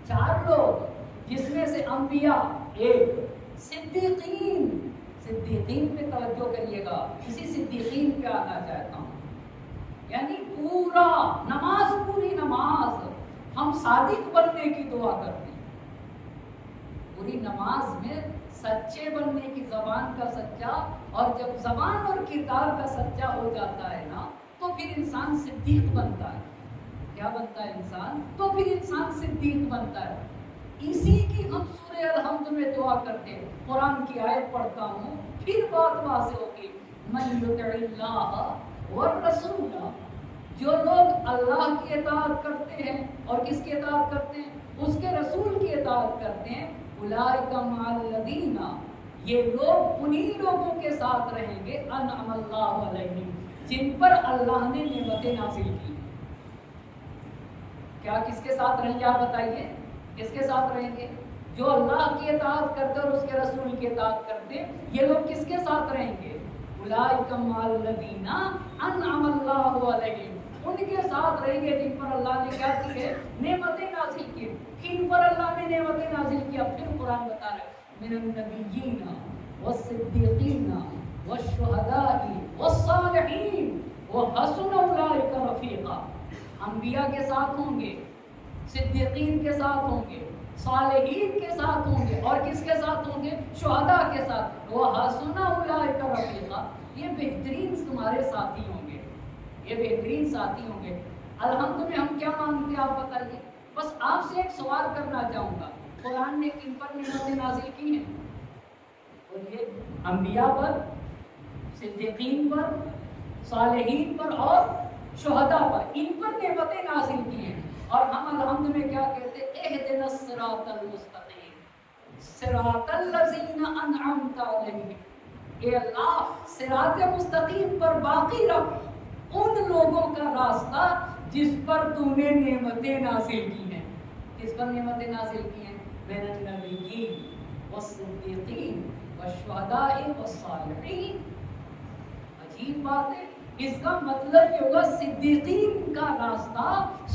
4 لوگ, جس میں سے انبیاء 1, صدیقین پہ توجہ کریے گا. اسی صدیقین پہ آنا چاہتا ہوں. یعنی پورا نماز, پوری نماز ہم صادق بننے کی دعا کرتے ہیں. پوری نماز میں سچے بننے کی, زبان کا سچا, اور جب زبان اور کردار کا سچا ہو جاتا ہے نا تو پھر انسان صدیق بنتا ہے. کیا بنتا ہے انسان؟ تو پھر انسان صدیق بنتا ہے. اسی کی ہم سورہ الحمد میں دعا کرتے ہیں. قرآن کی آیت پڑھتا ہوں پھر بات واضح ہوگی. من یطع اللہ والرسول, جو لوگ اللہ کی اطاعت کرتے ہیں اور کس کی اطاعت کرتے ہیں؟ اس کے رسول کی اطاعت کرتے ہیں. اولئک مع الذین, یہ لوگ انہی لوگوں کے ساتھ رہیں گے انعم اللہ علیہم, جن پر اللہ نے نعمتیں نازل کی. کیا کس کے ساتھ رہیں گے؟ آپ بتائیے, کس کے ساتھ رہیں گے؟ جو اللہ کی اطاعت کرتے اور اس کے رسول کی اطاعت کرتے, یہ لوگ کس کے ساتھ رہیں گے؟ اولئک مع الذین انعم اللہ علیہم, ان کے ساتھ رہیں گے جن پر اللہ نے کیا کی ہے؟ نعمتیں نازل کی. کن پر اللہ نے نعمتیں نازل کی؟ اب پھر قرآن بتا رہا ہے من النبیین والصدیقین والشہداء والصالحین وحسن اولئک رفیقا. انبیاء کے ساتھ ہوں گے, صدیقین کے ساتھ ہوں گے, صالحین کے ساتھ ہوں گے, اور کس کے ساتھ ہوں گے؟ شہداء کے ساتھ. وحسن اولئک رفیقا, یہ بہترین تمہارے ساتھی ہوں گے, یہ بہترین ساتھی ہوں گے. الحمد میں ہم کیا مانگتے ہیں آپ بتائیے؟ بس آپ سے ایک سوال کرنا چاہوں گا, قرآن نے کن پر نعمتیں نازل کی ہیں؟ بولیے. انبیاء پر, صدیقین پر, صالحین پر اور شہداء پر. ان پر نعمتیں نازل کی ہیں. اور ہم الحمد میں کیا کہتے ہیں؟ اہدنا الصراط المستقیم صراط الذین انعمت علیہم. اے اللہ صراط مستقیم پر باقی رکھ ان لوگوں کا راستہ جس پر تو نے نعمتیں نازل کی ہیں. کس پر نعمتیں نازل کی ہیں؟ بین النبیین والصدیقین والشہداء والصالحین. عجیب بات ہے. اس کا مطلب یہ ہوگا صدیقین کا راستہ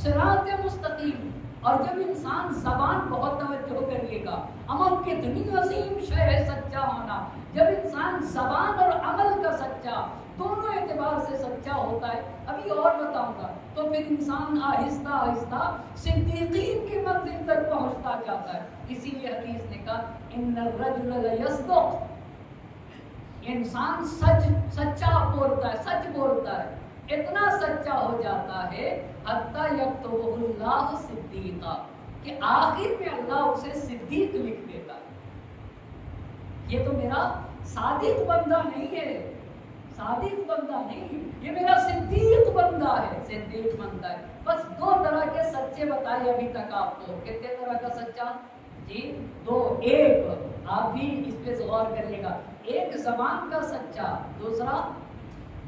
صراط مستقیم. اور جب انسان زبان, بہت توجہ کریے گا, عمل کتنی عظیم شے ہے سچا ہونا. جب انسان زبان اور عمل کا سچا, دونوں اعتبار سے سچا ہوتا ہے, ابھی اور بتاؤں گا, تو پھر انسان آہستہ آہستہ صدیقین کی منزل تک پہنچتا جاتا ہے. اسی لیے حدیث نے کہا ان الرجل لیصدق, انسان سچا بولتا ہے, سچ بولتا ہے, اتنا سچا ہو جاتا ہے حتی یکتبہ اللہ صدیقا, کہ آخر میں اللہ اسے صدیق لکھ دیتا ہے. یہ تو میرا صادق بندہ نہیں ہے, صادق بندہ نہیں, یہ میرا صدیق بندہ ہے, صدیق بندہ ہے. بس 2 طرح کے سچے بتائے ابھی تک آپ کو. کتنے طرح کا سچا؟ جی 2. ایک, آپ بھی اس پہ غور کریے گا, ایک زبان کا سچا, دوسرا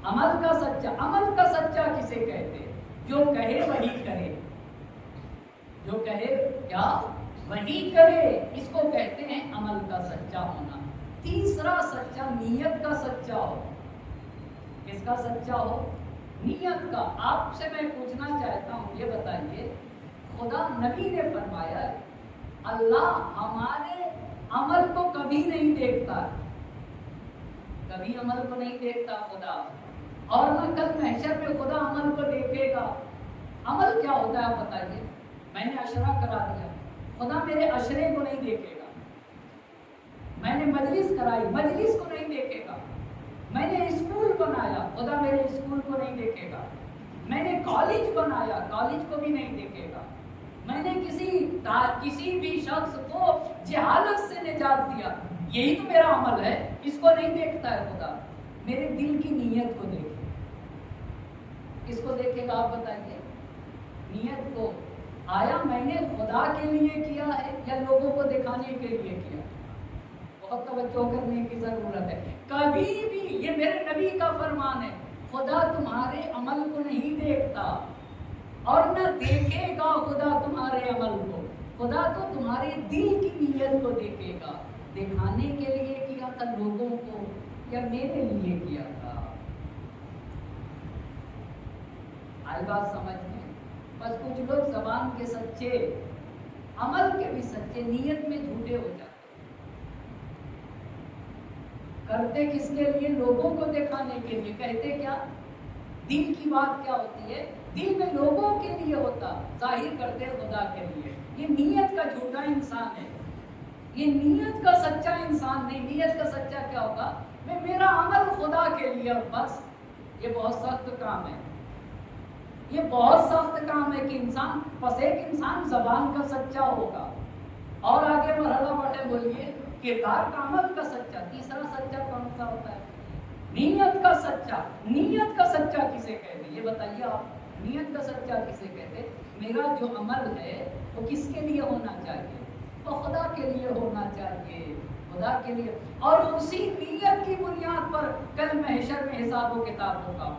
عمل کا سچا. عمل کا سچا کسے کہتے ہیں؟ جو کہے وہی کرے, جو کہے کیا وہی کرے، اس کو کہتے ہیں عمل کا سچا ہونا۔ تیسرا سچا نیت کا سچا ہو۔ کس کا سچا ہو؟ نیت کا۔ آپ سے میں پوچھنا چاہتا ہوں، یہ بتائیے، خدا نبی نے فرمایا اللہ ہمارے عمل کو کبھی نہیں دیکھتا، کبھی عمل کو نہیں دیکھتا خدا، اور نہ کل محشر میں خدا عمل کو دیکھے گا۔ عمل کیا ہوتا ہے آپ بتائیے؟ میں نے عشرہ کرا دیا، خدا میرے عشرے کو نہیں دیکھے گا۔ میں نے مجلس کرائی، مجلس کو نہیں دیکھے گا۔ میں نے اسکول بنایا، خدا میرے اسکول کو نہیں دیکھے گا۔ میں نے کالج بنایا، کالج کو بھی نہیں دیکھے گا۔ میں نے کسی بھی شخص کو جہالت سے نجات دیا، یہی تو میرا عمل ہے، اس کو نہیں دیکھتا ہے خدا۔ میرے دل کی نیت کو دیکھے، کس کو دیکھے گا آپ بتائیے؟ نیت کو۔ آیا میں نے خدا کے لیے کیا ہے یا لوگوں کو دکھانے کے لیے کیا؟ بہت توجہ کرنے کی ضرورت ہے۔ کبھی بھی، یہ میرے نبی کا فرمان ہے، خدا تمہارے عمل کو نہیں دیکھتا اور نہ دیکھے گا خدا تمہارے عمل کو۔ خدا تو تمہارے دل کی نیت کو دیکھے گا، دکھانے کے لیے کیا تھا لوگوں کو یا میرے لیے کیا تھا۔ آئی بات سمجھ میں؟ بس کچھ لوگ زبان کے سچے، عمل کے بھی سچے، نیت میں جھوٹے ہو جاتے، کرتے کس کے لیے؟ لوگوں کو دکھانے کے لیے۔ کہتے کیا؟ دل کی بات کیا ہوتی ہے؟ دل میں لوگوں کے لیے ہوتا، ظاہر کرتے خدا کے لیے۔ یہ نیت کا جھوٹا انسان ہے، یہ نیت کا سچا انسان نہیں۔ نیت کا سچا کیا ہوگا؟ میرا عمل خدا کے لیے، اور بس۔ یہ بہت سخت کام ہے، یہ بہت سخت کام ہے کہ انسان، بس ایک انسان زبان کا سچا ہوگا، اور آگے مرحلہ بڑھے، بولیے کردار کا، عمل کا سچا۔ تیسرا سچا کون سا ہوتا ہے؟ نیت کا سچا۔ نیت کا سچا کسے کہتے ہیں؟ یہ بتائیے آپ، نیت کا سچا کسے کہتے ہیں؟ میرا جو عمل ہے وہ کس کے لیے ہونا چاہیے؟ وہ خدا کے لیے ہونا چاہیے، خدا کے لیے، اور اسی نیت کی بنیاد پر کل محشر میں حساب و کتاب ہوگا۔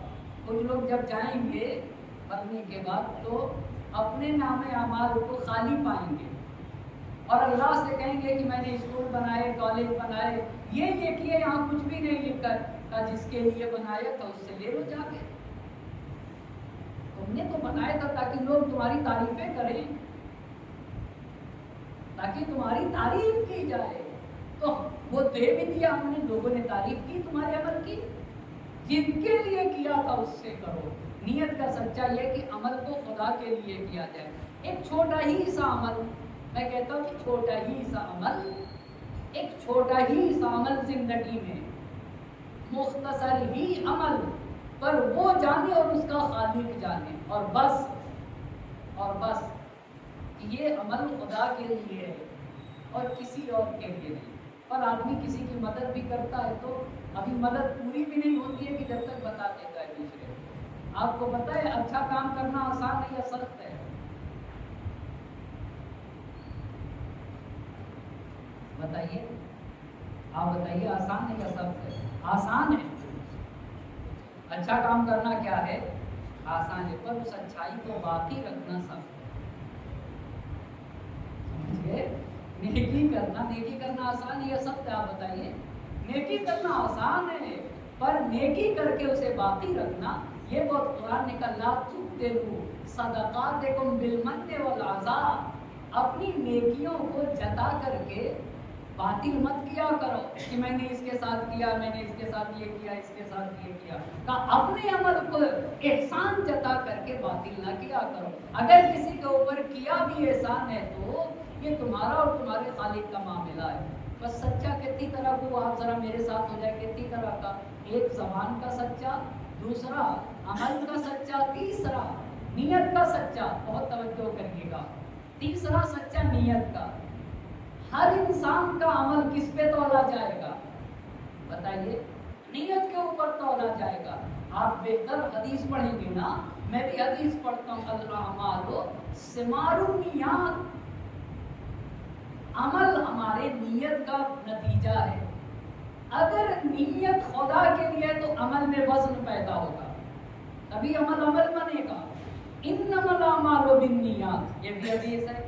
کچھ لوگ جب جائیں گے مرنے کے بعد تو اپنے نام اعمال کو خالی پائیں گے، اور اللہ سے کہیں گے کہ میں نے اسکول بنائے، کالج بنائے، یہ کیے، یہاں کچھ بھی نہیں لکھا تھا، جس کے لیے بنایا تھا اس سے لے لو جا کے۔ تم نے تو بنایا تھا تاکہ لوگ تمہاری تعریفیں کریں، تاکہ تمہاری تعریف کی جائے، تو وہ دے بھی دیا ہم نے، لوگوں نے تعریف کی تمہارے عمل کی۔ جن کے لیے کیا تھا اس سے کرو۔ نیت کا سچا یہ کہ عمل کو خدا کے لیے کیا جائے۔ ایک چھوٹا ہی سا عمل، میں کہتا ہوں کہ چھوٹا ہی سا عمل، ایک چھوٹا ہی سا عمل زندگی میں، مختصر ہی عمل، پر وہ جانے اور اس کا خالق جانے، اور بس یہ عمل خدا کے لیے ہے اور کسی اور کے لیے نہیں۔ اور آدمی کسی کی مدد بھی کرتا ہے تو ابھی مدد پوری بھی نہیں ہوتی ہے کہ جب تک بتا دیتا ہے دوسرے کو۔ آپ کو پتہ ہے اچھا کام کرنا آسان ہے یا سخت ہے؟ بتائیے، آپ بتائیے، آسان ہے یا سخت ہے؟ آسان ہے۔ اچھا کام کرنا کیا ہے؟ آسان ہے، پر اس اچھائی کو باقی رکھنا سخت ہے۔ سمجھے؟ نیکی کرنا آسان ہے یا سخت ہے؟ آپ بتائیے۔ نیکی کرنا آسان ہے، پر نیکی کر کے اسے باقی رکھنا، یہ بہت قرآن نے کہا لا تبطلوا صدقاتکم بالمن والعذا، اپنی نیکیوں کو جتا کر کے باطل مت کیا کرو کہ میں نے اس کے ساتھ کیا، میں نے اس کے ساتھ یہ کیا، اس کے ساتھ یہ کیا۔ کہا اپنے عمل کو احسان جتا کر کے باطل نہ کیا کرو۔ اگر کسی کے اوپر کیا بھی احسان ہے تو یہ تمہارا اور تمہارے خالق کا معاملہ ہے۔ بس سچا کتنی طرح کو آپ ذرا میرے ساتھ ہو جائے، کتنی طرح کا؟ ایک زبان کا سچا، دوسرا عمل کا سچا، تیسرا نیت کا سچا۔ بہت توجہ کریے گا، تیسرا سچا نیت کا۔ ہر انسان کا عمل کس پہ تولا جائے گا بتائیے؟ نیت کے اوپر تولا جائے گا۔ آپ بہتر حدیث پڑھیں گے نا، میں بھی حدیث پڑھتا ہوں، الاعمال ثمار النیات، عمل ہمارے نیت کا نتیجہ ہے۔ اگر نیت خدا کے لیے تو عمل میں وزن پیدا ہوگا، تبھی عمل بنے گا۔ انما الاعمال بالنیات، یہ بھی حدیث ہے۔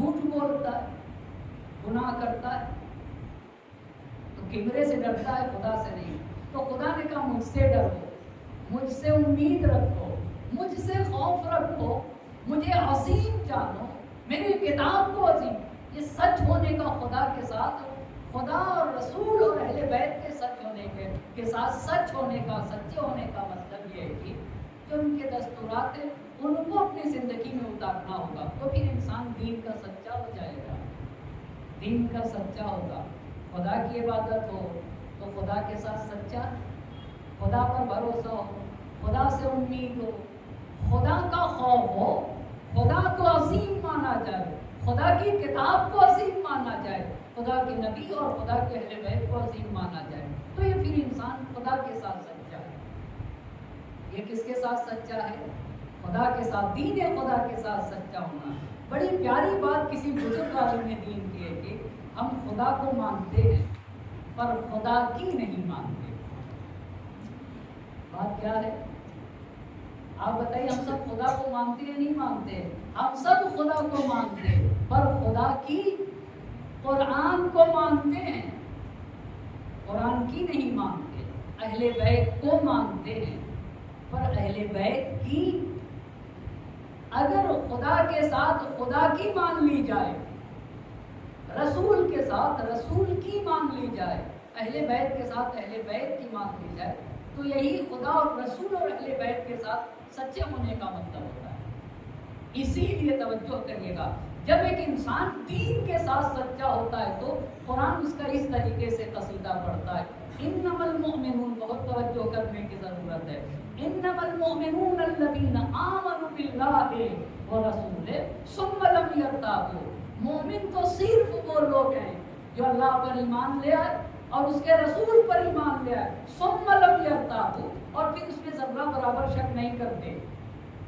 جھوٹ بولتا ہے، گناہ کرتا ہے، تو کمرے سے ڈرتا ہے، خدا سے نہیں۔ تو خدا نے کہا مجھ سے ڈرو، مجھ سے امید رکھو، مجھ سے خوف رکھو، مجھے عظیم جانو، میری کتاب کو عظیم۔ یہ سچ ہونے کا خدا کے ساتھ، خدا اور رسول اور اہل بیت کے سچ ہونے کے ساتھ سچ ہونے کا، سچے ہونے کا مطلب یہ ہے کہ جو ان کے دستورات ہیں ان کو اپنی زندگی میں اتارنا ہوگا، تو پھر انسان دین کا سچا ہو جائے گا، دین کا سچا ہوگا۔ خدا کی عبادت ہو تو خدا کے ساتھ سچا، خدا پر بھروسہ ہو، خدا سے امید ہو، خدا کا خوف ہو، خدا کو عظیم مانا جائے، خدا کی کتاب کو عظیم مانا جائے، خدا کے نبی اور خدا کے اہل بیت کو عظیم مانا جائے، تو یہ پھر انسان خدا کے ساتھ سچا ہے۔ یہ کس کے ساتھ سچا ہے؟ خدا کے ساتھ، دین خدا کے ساتھ سچا ہونا۔ بڑی پیاری بات کسی بزرگ عالم نے دین کی ہے کہ ہم خدا کو مانتے ہیں پر خدا کی نہیں مانتے۔ بات کیا ہے؟ آپ بتائیے، ہم سب خدا کو مانتے ہیں نہیں مانتے؟ ہم سب خدا کو مانتے ہیں پر خدا کی، قرآن کو مانتے ہیں، قرآن کی نہیں مانتے۔ اہل بیت کو مانتے ہیں پر اہل بیت کی اگر خدا کے ساتھ خدا کی مان لی جائے، رسول کے ساتھ رسول کی مان لی جائے، اہل بیت کے ساتھ اہل بیت کی مان لی جائے، تو یہی خدا اور رسول اور اہل بیت کے ساتھ سچے ہونے کا مطلب ہوتا ہے۔ اسی لیے توجہ کریے گا، جب ایک انسان دین کے ساتھ سچا ہوتا ہے تو قرآن اس کا اس طریقے سے قصیدہ پڑھتا ہے، انما المؤمنون، بہت توجہ کرنے کی ضرورت ہے، انما المؤمنون الذین آمنوا باللہ ورسولہ ثم لم یرتابوا۔ مومن تو صرف وہ لوگ ہیں جو اللہ پر ایمان لے آئے اور اس کے رسول پر ایمان لے آئے، ثم لم یرتابوا، اور پھر اس میں ذرہ برابر شک نہیں کرتے،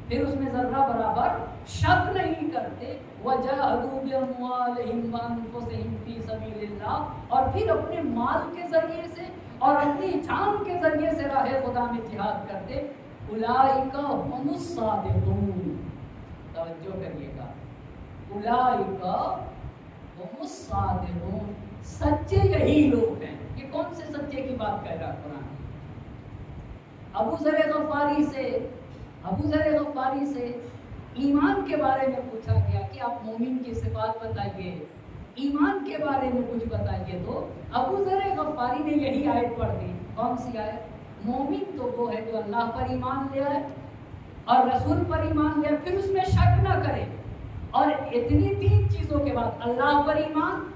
پھر اس میں ذرہ برابر شک نہیں کرتے، وجاہدوا باموالہم وانفسہم فی سبیل اللہ، اور پھر اپنے مال کے ذریعے سے اور اپنی جان کے ذریعے سے راہ خدا میں جہاد کرتے، اولئک هم الصادقون۔ توجہ کریے گا، اولئک هم الصادقون، سچے یہی لوگ ہیں۔ یہ کون سے سچے کی بات کہہ رہا قرآن؟ ابو ذر غفاری سے ایمان کے بارے میں پوچھا گیا کہ آپ مومن کی صفات بتائیے، ایمان کے بارے میں کچھ بتائیے، تو ابو ذر غفاری نے یہی آیت پڑھ دی۔ کون سی آیت؟ مومن تو وہ ہے جو اللہ پر ایمان لے آئے اور رسول پر ایمان لے آئے، پھر اس میں شک نہ کرے، اور اتنی تین چیزوں کے بعد اللہ پر ایمان،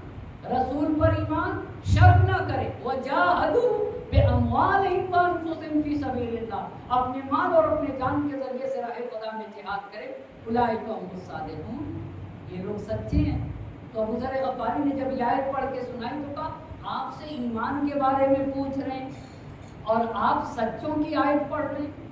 رسول پر ایمان، شک نہ کرے، وجاہدوا باموالہم وانفسہم فی سبیل اللہ، اپنے مال اور اپنے جان کے ذریعے سے راہ خدا میں جہاد کرے، اولئک هم الصادقون، یہ لوگ سچے ہیں۔ تو ابو ذر غفاری نے جب یہ آیت پڑھ کے سنائی تو کہا آپ سے ایمان کے بارے میں پوچھ رہے ہیں اور آپ سچوں کی آیت پڑھ رہے ہیں،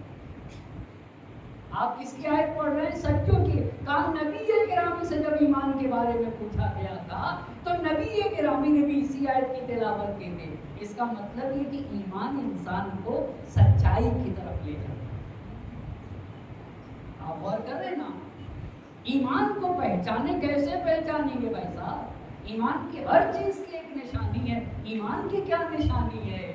آپ کس کی آیت پڑھ رہے ہیں؟ سچوں کی۔ کہا نبی گرامی سے جب ایمان کے بارے میں پوچھا گیا تھا تو نبی گرامی نے بھی اسی آیت کی تلاوت کی تھی۔ اس کا مطلب یہ کہ ایمان انسان کو سچائی کی طرف لے جاتا ہے۔ آپ غور کر رہے ہیں نا، ایمان کو پہچانے، کیسے پہچانیں گے بھائی صاحب؟ ایمان کی ہر چیز کی ایک نشانی ہے۔ ایمان کی کیا نشانی ہے؟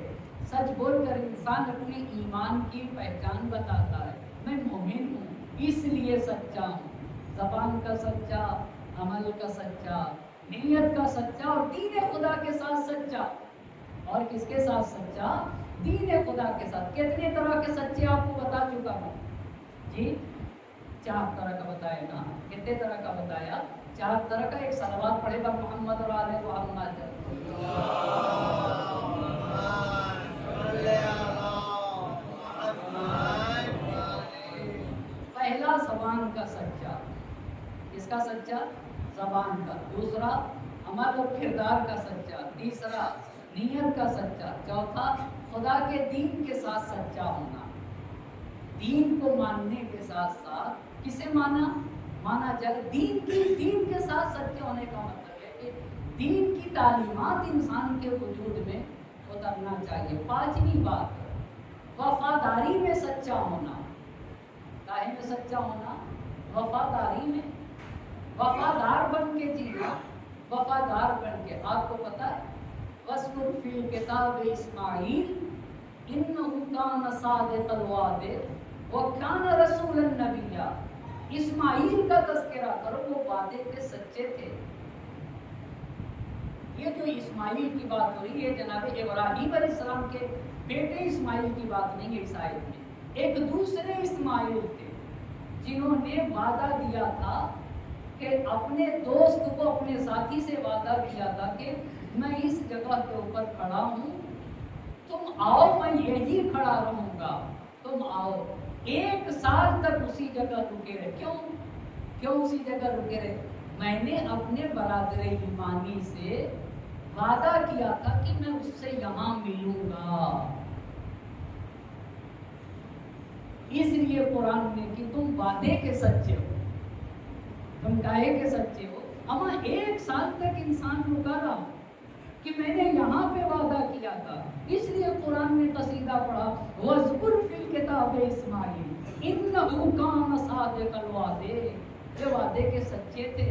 سچ بول کر انسان اپنے ایمان کی پہچان بتاتا ہے، میں مومن ہوں اس لیے سچا ہوں، زبان کا سچا، عمل کا سچا، نیت کا سچا، اور دین خدا کے ساتھ سچا۔ اور کس کے ساتھ سچا؟ دین خدا کے ساتھ۔ کتنے طرح کے سچے آپ کو بتا چکا ہوں جی؟ 4 طرح کا بتایا نا۔ کتنے طرح کا بتایا؟ 4 طرح کا۔ ایک صلوات پڑھے گا محمد اور آل محمد۔ پہلا زبان کا سچا، اس کا سچا زبان کا، دوسرا عمل اور کردار کا سچا، تیسرا نیت کا سچا، چوتھا خدا کے دین کے ساتھ سچا ہونا۔ دین کو ماننے کے ساتھ ساتھ کسے مانا جائے؟ دین کے ساتھ سچے ہونے کا مطلب ہے کہ دین کی تعلیمات انسان کے وجود میں اترنا چاہیے۔ 5ویں بات، وفاداری میں سچا ہونا۔ کاہے میں سچا ہونا؟ وفاداری میں۔ وفادار بن کے جینا، وفادار بن کے. آپ کو پتا ہے وَاذْكُرْ فِي الْكِتَابِ إِسْمَاعِيلَ إِنَّهُ كَانَ صَادِقَ الْوَعْدِ وَكَانَ رَسُولًا نَبِيًّا. اسماعیل کا تذکرہ کرو، وہ وعدے کے سچے تھے. یہ جو اسماعیل کی بات ہو رہی ہے جناب ابراہیم علیہ السلام کے بیٹے اسماعیل کی بات نہیں ہے اس آیت میں. ایک دوسرے اسماعیل تھے جنہوں نے وعدہ دیا تھا کہ اپنے دوست کو، اپنے ساتھی سے وعدہ کیا تھا کہ میں اس جگہ کے اوپر کھڑا ہوں، تم آؤ، میں یہی کھڑا رہوں گا، تم آؤ. 1 سال تک اسی جگہ رکے رہے. کیوں اسی جگہ رکے رہے؟ میں نے اپنے برادر ایمانی سے وعدہ کیا تھا کہ میں اس سے یہاں ملوں گا. اس لیے قرآن نے کہ تم وعدے کے سچے ہو، تم کہے کے سچے ہو. اما 1 سال تک انسان رکا رہا کہ میں نے یہاں پہ وعدہ کیا تھا. اس لیے قرآن نے قصیدہ پڑھا وَاذْكُرْ فِي الْكِتَابِ إِسْمَاعِيلَ إِنَّهُ كَانَ صَادِقَ الْوَعْدِ. یہ وعدے کے سچے تھے.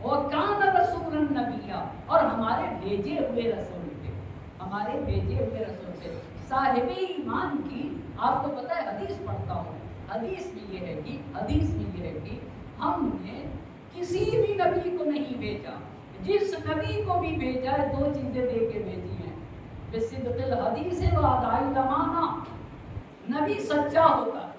وَكَانَ رَسُولًا نَبِيًّا، اور ہمارے بھیجے ہوئے رسول تھے، ہمارے بھیجے ہوئے رسول تھے. صاحب ایمان کی آپ کو پتہ ہے حدیث پڑھتا ہوں، حدیث میں یہ ہے کہ ہم نے کسی بھی نبی کو نہیں بھیجا، جس نبی کو بھی بھیجا ہے 2 چیزیں دے کے بھیجی ہیں. بصدق الحدیث و اداء الامانہ. نبی سچا ہوتا ہے،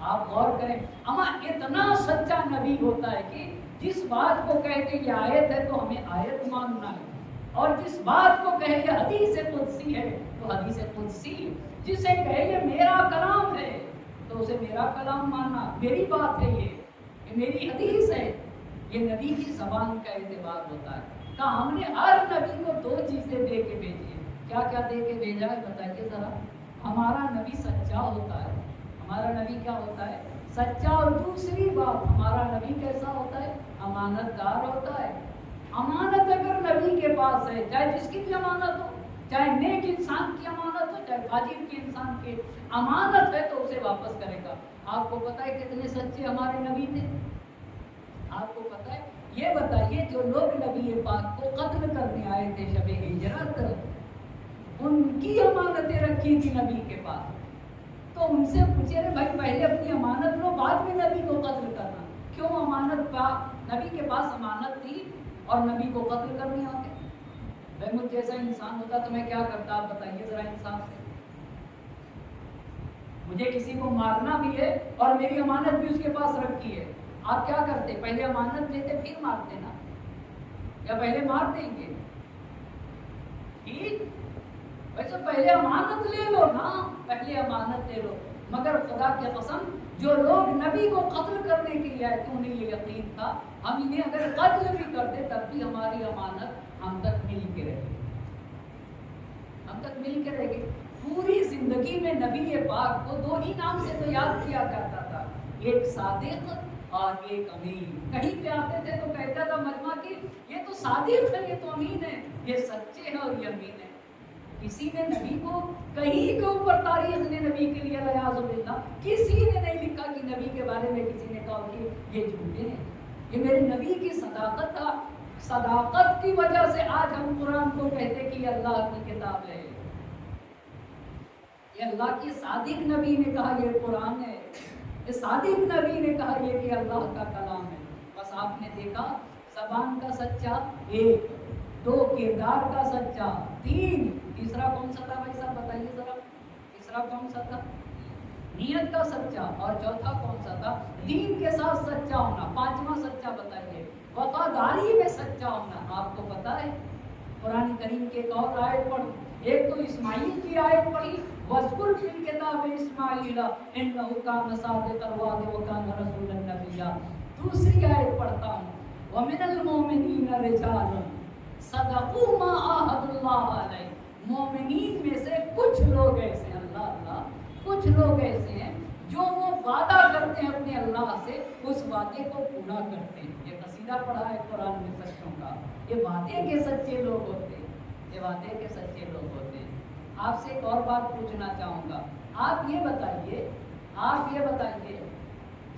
آپ غور کریں. اما اتنا سچا نبی ہوتا ہے کہ جس بات کو کہے کہ یہ آیت ہے تو ہمیں آیت ماننا ہے، اور جس بات کو کہے یہ حدیث قدسی ہے تو حدیث قدسی. جسے کہے یہ میرا کلام ہے تو اسے میرا کلام ماننا. میری بات ہے، یہ میری حدیث ہے. یہ نبی کی زبان کا اعتبار ہوتا ہے. کہا ہم نے ہر نبی کو 2 چیزیں دے کے بھیجی ہیں. کیا کیا دے کے بھیجا ہے بتائیے ذرا. ہمارا نبی سچا ہوتا ہے، ہمارا نبی کیا ہوتا ہے؟ سچا. اور دوسری بات، ہمارا نبی کیسا ہوتا ہے؟ امانت دار ہوتا ہے. امانت اگر نبی کے پاس ہے، چاہے جس کی بھی امانت ہو، چاہے نیک انسان کی امانت ہو، چاہے فاجر کی انسان کی امانت ہے تو اسے واپس کرے گا. آپ کو پتہ ہے کتنے سچے ہمارے نبی تھے؟ آپ کو پتہ ہے؟ یہ بتائیے جو لوگ نبی پاک کو قتل کرنے آئے تھے شب ہجرت، ان کی امانتیں رکھی تھی نبی کے پاس. تو ان سے پوچھے رہے بھائی پہلے اپنی امانت لو، بعد میں نبی کو قتل کرنا. کیوں؟ امانت نبی کے پاس امانت تھی اور نبی کو قتل کرنے آتے. میں مجھ جیسا انسان ہوتا تو میں کیا کرتا؟ آپ بتائیے ذرا انسان سے. مجھے کسی کو مارنا بھی ہے اور میری امانت بھی اس کے پاس رکھی ہے، آپ کیا کرتے؟ پہلے امانت لیتے پھر مارتے نا، یا پہلے مار دیں گے؟ ٹھیک، ویسے پہلے امانت لے لو نا، پہلے امانت لے لو. مگر خدا کی قسم جو لوگ نبی کو قتل کرنے کے لیے آئے تھے انہیں یہ یقین تھا ہم انہیں اگر قتل بھی کرتے تب بھی ہماری امانت ہم تک مل کے رہے گی، ہم تک مل کے رہے گی. پوری زندگی میں نبی پاک کو 2 ہی نام سے تو یاد کیا جاتا تھا، ایک صادق اور ایک امین. کہیں پہ آتے تھے تو کہتا تھا مجمع کی یہ تو صادق ہے، یہ تو امین ہے، یہ سچے ہیں اور یہ امین ہے. کسی نے نبی کو کہیں کے اوپر تاریخ نے نبی کے لیے ریاض باللہ کسی نے نہیں لکھا کہ نبی کے بارے میں کسی نے کہا کہ یہ جھوٹے ہیں. یہ میرے نبی کی صداقت تھا. صداقت کی وجہ سے آج ہم قرآن کو کہتے کہ یہ اللہ کی کتاب ہے، یہ اللہ کی صادق نبی نے کہا یہ قرآن ہے، یہ صادق نبی نے کہا یہ کہ اللہ کا کلام ہے. بس آپ نے دیکھا زبان کا سچا 1، 2 کردار کا سچا 3، تیسرا کون سا تھا بھائی صاحب بتائیے ذرا. تیسرا کون سا تھا؟ نیت کا سچا. اور چوتھا کون سا تھا؟ دین کے ساتھ سچا ہونا. 5واں سچا بتائیے، وفاداری میں سچا ہونا. آپ کو پتا ہے قرآن کریم کی ایک اور آیت پڑھی، ایک تو اسماعیل کی آیت پڑھی وَاذْكُرْ فِي الْكِتَابِ إِسْمَاعِيلَ إِنَّهُ كَانَ صَادِقَ الْوَعْدِ وَكَانَ رَسُولًا نَبِيًّا. دوسری آیت پڑھتا ہوں وَمِنَ الْمُؤْمِنِينَ رِجَالٌ صَدَقُوا مَا عَاهَدُوا اللَّهَ عَلَيْهِ. مومنین میں سے کچھ لوگ ایسے ہیں، اللہ کچھ لوگ ایسے ہیں جو وہ وعدہ کرتے ہیں اپنے اللہ سے، اس وعدے کو پورا کرتے ہیں. یہ قصیدہ پڑھا ہے قرآن میں سچوں کا. یہ وعدے کے سچے لوگ ہوتے ہیں، یہ وعدے کے سچے لوگ ہوتے ہیں. آپ سے ایک اور بات پوچھنا چاہوں گا. آپ یہ بتائیے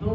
2,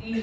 3,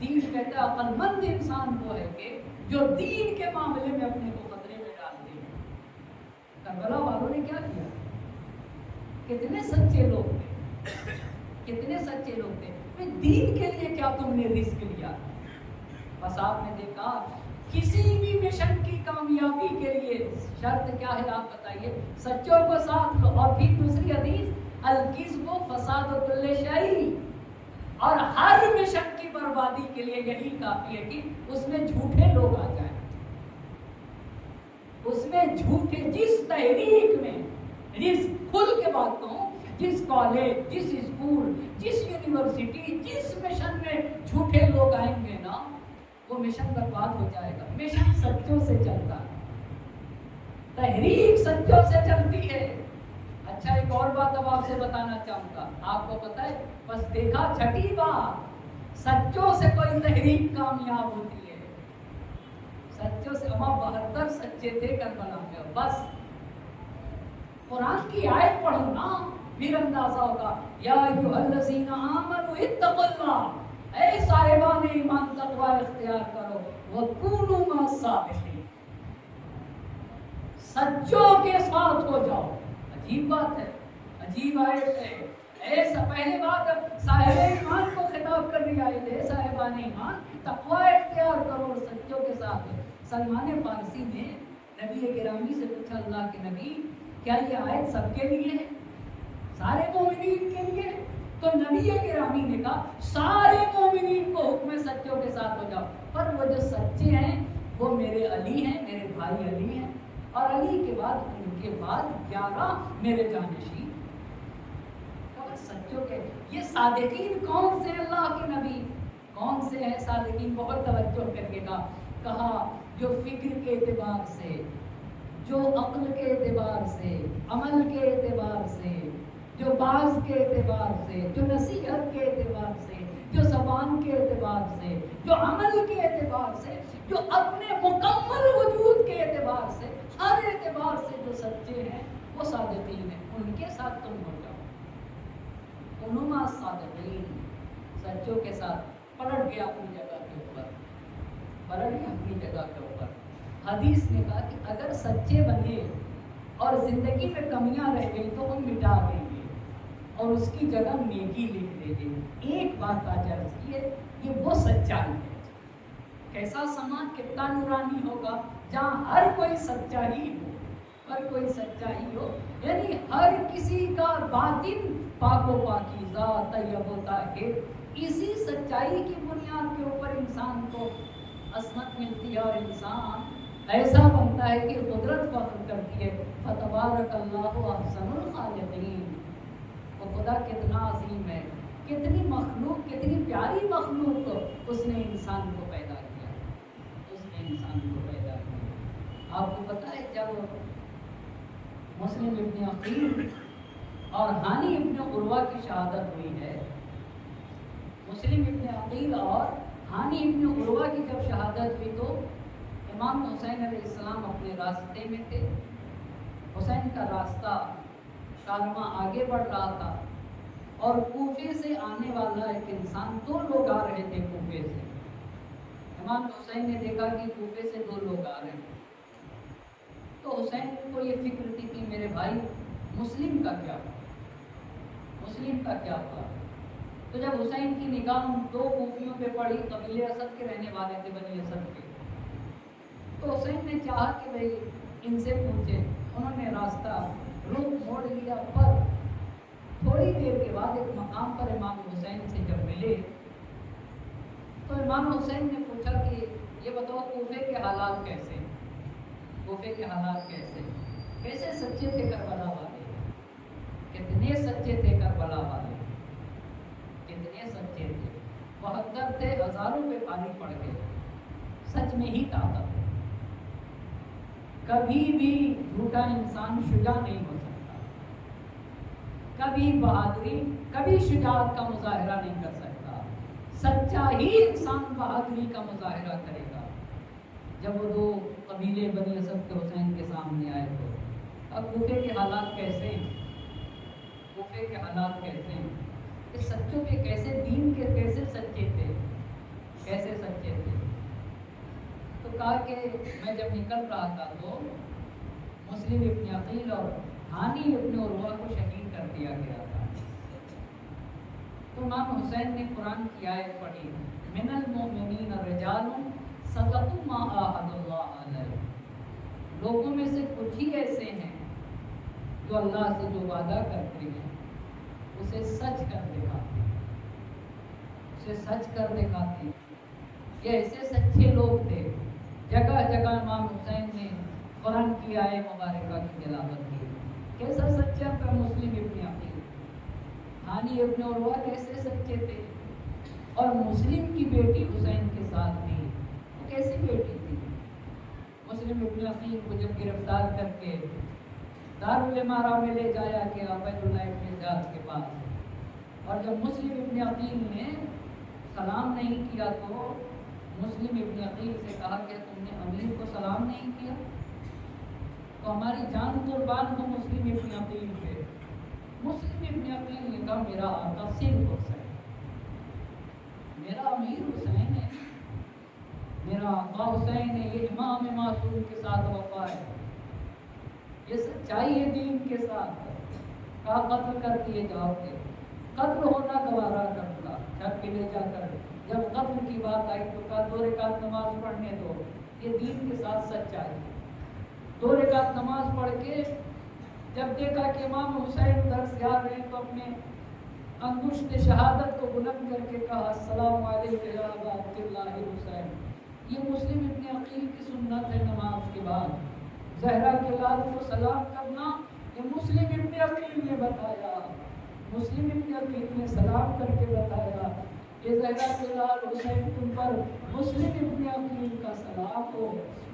دین کہتا ہے عقل مند انسان وہ ہے کہ جو دین کے معاملے میں اپنے کو خطرے میں ڈالتے ہیں۔ کربلا والوں نے کیا کیا؟ کتنے سچے لوگ تھے، کتنے سچے لوگ تھے، دین کے لیے کیا تم نے رسک لیا؟ بس آپ نے دیکھا کسی بھی مشن کی کامیابی کے لیے شرط کیا ہے آپ بتائیے؟ سچوں کو ساتھ لو، اور پھر دوسری حدیث الکذب فساد کل شیء، اور ہر مشن کی بربادی کے لیے یہی کافی ہے کہ اس میں جھوٹے لوگ آ جائیں، اس میں جھوٹے، جس تحریک میں رزق کھل کے بات کہوں، جس کالج، جس اسکول، جس یونیورسٹی، جس مشن میں جھوٹے لوگ آئیں گے نا، وہ مشن برباد ہو جائے گا۔ مشن سچوں سے چلتا ہے، تحریک سچوں سے چلتی ہے۔ اچھا ایک اور بات اب آپ سے بتانا چاہوں گا، آپ کو پتہ ہے، بس دیکھا چھٹی بات، سچوں سے کوئی تحریک کامیاب ہوتی ہے، سچوں سے۔ وہاں 72 سچے تھے کربلا میں، بس قرآن کی آیت پڑھو نا پھر اندازہ ہوگا، یا ایھا الذین آمنوا اتقوا اللہ، اے صاحبان ایمان تقوی اختیار کرو، وکونوا مع الصادقین، سچوں کے ساتھ ہو جاؤ۔ عجیب بات ہے، عجیب آیت ہے۔ ایسا پہلے بات صاحب ایمان کو خطاب کر رہی آیت ہے، صاحبان ایمان تقوی اختیار کرو اور سچوں کے ساتھ۔ سلمان فارسی نے نبی گرامی سے پوچھا، اللہ کے نبی کیا یہ آیت سب کے لیے ہے، سارے مومنین کے لیے؟ تو نبی گرامی نے کہا سارے مومنین کو حکم ہے سچوں کے ساتھ ہو جاؤ، پر وہ جو سچے ہیں وہ میرے علی ہیں، میرے بھائی علی ہیں، اور علی کے بعد ان کے بعد 11 میرے جانشین۔ سچوں کے یہ صادقین کون سے اللہ کے نبی، کون سے ہیں صادقین؟ بہت توجہ کر کے کہا جو فکر کے اعتبار سے، جو عقل کے اعتبار سے، عمل کے اعتبار سے، جو باز کے اعتبار سے، جو نصیحت کے اعتبار سے، جو زبان کے اعتبار سے، جو عمل کے اعتبار سے، جو اپنے مکمل وجود کے اعتبار سے، ہر اعتبار سے جو سچے ہیں وہ صادقین ہیں، ان کے ساتھ تم ہو جاؤ۔ انما صادقین، سچوں کے ساتھ۔ پلٹ گیا اپنی جگہ کے اوپر، پلٹ گیا اپنی جگہ کے اوپر۔ حدیث نے کہا کہ اگر سچے بنے اور زندگی میں کمیاں رہ گئی تو ہم مٹا دیں گے اور اس کی جگہ نیکی لکھ دیں گے۔ ایک بات آج عرض کی ہے، یہ وہ سچائی ہے۔ کیسا سماج کتنا نورانی ہوگا جہاں ہر کوئی سچا ہی ہو، ہر کوئی سچا ہی ہو، یعنی ہر کسی کا باطن پاک و پاکیزہ، طیب و طاہر۔ اسی سچائی کی بنیاد کے اوپر انسان کو عصمت ملتی ہے اور انسان ایسا بنتا ہے کہ قدرت فخر کرتی ہے، فتبارک اللہ احسن الخالقین۔ وہ خدا کتنا عظیم ہے، کتنی مخلوق، کتنی پیاری مخلوق اس نے انسان کو پیدا کیا، اس نے انسان کو پیدا کیا۔ آپ کو پتہ ہے جب مسلم ابن عقیل اور ہانی ابن عروہ کی شہادت ہوئی ہے، مسلم ابن عقیل اور ہانی ابن عروہ کی جب شہادت ہوئی تو امام حسین علیہ السلام اپنے راستے میں تھے۔ حسین کا راستہ کارواں آگے بڑھ رہا تھا اور کوفے سے آنے والا ایک انسان، 2 لوگ آ رہے تھے کوفے سے۔ امام حسین نے دیکھا کہ کوفے سے 2 لوگ آ رہے ہیں، تو حسین کو یہ فکر تھی کہ میرے بھائی مسلم کا کیا ہوا، مسلم کا کیا ہوا۔ تو جب حسین کی نگاہ 2 کوفیوں پہ پڑی، قبیلے اسد کے رہنے والے تھے، بنی اسد کے، تو حسین نے چاہا کہ بھئی ان سے پوچھے۔ انہوں نے راستہ رخ موڑ لیا، پر تھوڑی دیر کے بعد ایک مقام پر امام حسین سے جب ملے تو امام حسین نے پوچھا کہ یہ بتاؤ کوفے کے حالات کیسے، کوفے کے حالات کیسے، کیسے سچے تھے کربلا والے، کتنے سچے تھے کربلا والے، کتنے سچے تھے۔ 72 تھے، ہزاروں پہ پانی پڑ گئے، سچ میں ہی طاقت ہے۔ کبھی بھی جھوٹا انسان شجاع نہیں ہو سکتا، کبھی بہادری، کبھی شجاعت کا مظاہرہ نہیں کر سکتا۔ سچا ہی انسان بہادری کا مظاہرہ کرے گا۔ جب وہ 2 قبیلے بنی اسد کے حسین کے سامنے آئے تو اب کوفے کے حالات کیسے ہیں، کوفے کے حالات کیسے ہیں، کہ سچوں پہ کیسے، دین کے کیسے سچے تھے۔ کیسے سچے تھے؟ تو کہا کہ میں جب نکل رہا تھا تو مسلم ابن عقیل اور ہانی ابن عروہ کو شہید کر دیا گیا تھا۔ تو امام حسین نے قرآن کی آیت پڑھی، من المؤمنین رجال صدقوا ما عاہدوا اللہ علیہ، لوگوں میں سے کچھ ہی ایسے ہیں جو اللہ سے جو وعدہ کرتے ہیں اسے سچ کر دکھاتے ہیں، اسے سچ کر دکھاتے ہیں۔ یہ ایسے سچے لوگ تھے، جگہ جگہ امام حسین نے قرآن کی آیت مبارکہ کی تلاوت کی۔ کیسا سچا تھا مسلم ابن عقیل، ہانی ابن عروہ کیسے سچے تھے، اور مسلم کی بیٹی حسین کے ساتھ تھی، وہ کیسی بیٹی تھی؟ مسلم ابن عقیل کو جب گرفتار کر کے دارالامارہ میں لے جایا گیا عبید اللہ ابن زیاد کے پاس، اور جب مسلم ابن عقیل نے سلام نہیں کیا تو مسلم ابن عقیل سے کہا کہ تم نے امیر کو سلام نہیں کیا؟ تو ہماری جان قربان ہو مسلم ابن عقیل پہ۔ مسلم ابن عقیل نے کہا میرا آقا صرف حسین، میرا امیر حسین ہے، میرا آقا حسین ہے، یہ امام معصوم کے ساتھ وفا ہے، یہ سچائی ہے دین کے ساتھ۔ کہا قتل کر دیے جاؤ گے، قتل ہونا گوارا کروں گا، چھت پہ لے جا کر جب قتل کی بات آئی تو کہا 2 رکعت نماز پڑھنے دو، یہ دین کے ساتھ سچائی ہے۔ 2 رکعت نماز پڑھ کے جب دیکھا کہ امام حسین ادھر سے آ رہے ہیں تو اپنے انگشت شہادت کو بلند کر کے کہا السلام علیکم یا ابا عبداللہ حسین۔ یہ مسلم ابن عقیل کی سنت ہے، نماز کے بعد زہرا کے لال کو سلام کرنا، یہ مسلم ابن عقیل نے بتایا۔ مسلم ابن عقیل نے سلام کر کے بتایا کہ زہرا کے لال حسین تم پر مسلم ابن عقیل کا سلام ہو،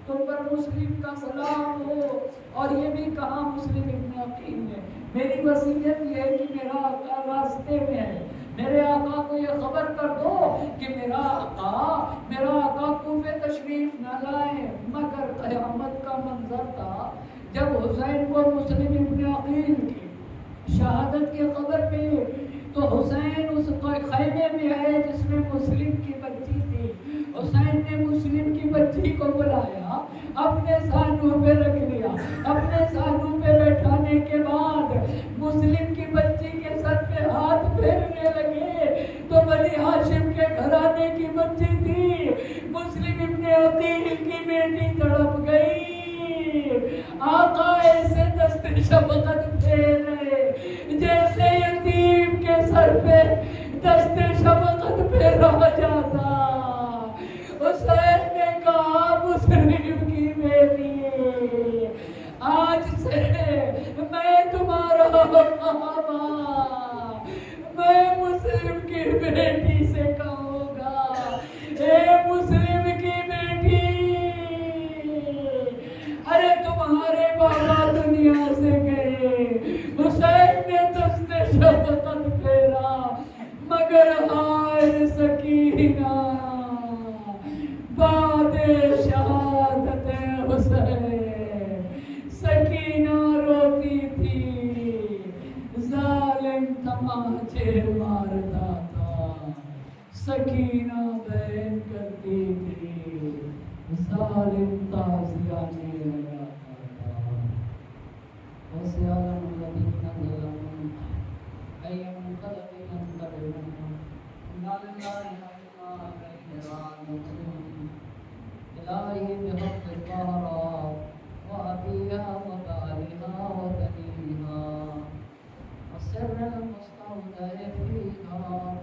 تم پر مسلم کا سلام ہو۔ اور یہ بھی کہا مسلم ابن عقیل نے میری وصیت یہ ہے کہ میرا آقا راستے میں ہے، میرے آقا کو یہ خبر کر دو کہ میرا آقا کوفے تشریف نہ لائیں۔ مگر قیامت کا منظر تھا جب حسین کو مسلم ابن عقیل کی شہادت کی خبر ملی تو حسین اس خیمے میں ہے جس میں مسلم کی بچی تھی، حسین نے مسلم کی بچی کو بلایا، اپنے سانوں پہ رکھ لیا، اپنے سانوں پہ بیٹھانے کے بعد مسلم کی بچی کے سر پہ ہاتھ پھیرنے لگے تو بنی ہاشم کے گھرانے کی بچی تھی، مسلم ابن عقیل کی بیٹی تڑپ گئی۔ آقا ایسے دست شفقت پھیرے جیسے یتیم کے سر پہ دست شفقت پھیرا جاتا۔ حسین نے کہا مسلم کی بیٹی آج سے میں تمہارا بابا، میں مسلم کی بیٹی سے کہوں گا اے مسلم کی بیٹی، ارے تمہارے بابا دنیا سے گئے۔ حسین نے دست شفقت پھیرا مگر ہائے سکینہ بعد شہادت حسین، سکینہ روتی تھی، ظالم تماچے مارتا تھا، سکینہ بہن کرتی تھی، ظالم تازیانے لگاتا تھا۔ ویسے عالم الذین ظلموا ای منقلب ينقلبون انا لله وانا الیہ راجعون۔ الہی بحق الطہرا وابیہا وبعلہا وبنیہا وسر المستودع فیہا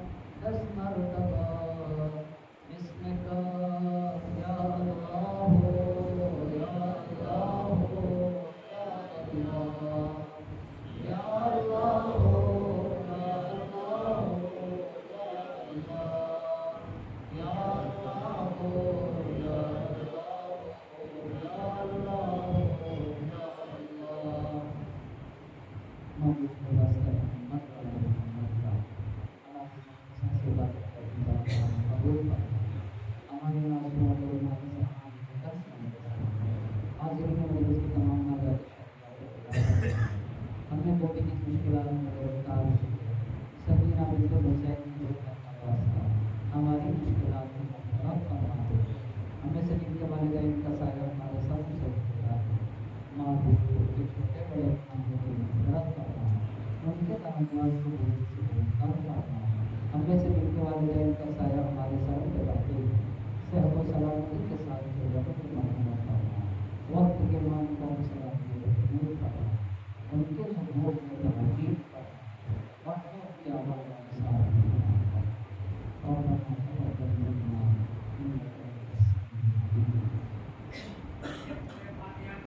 لست مرتبہ بسمک یا اللہ یا اللہ یا اللہ آواز کو بہت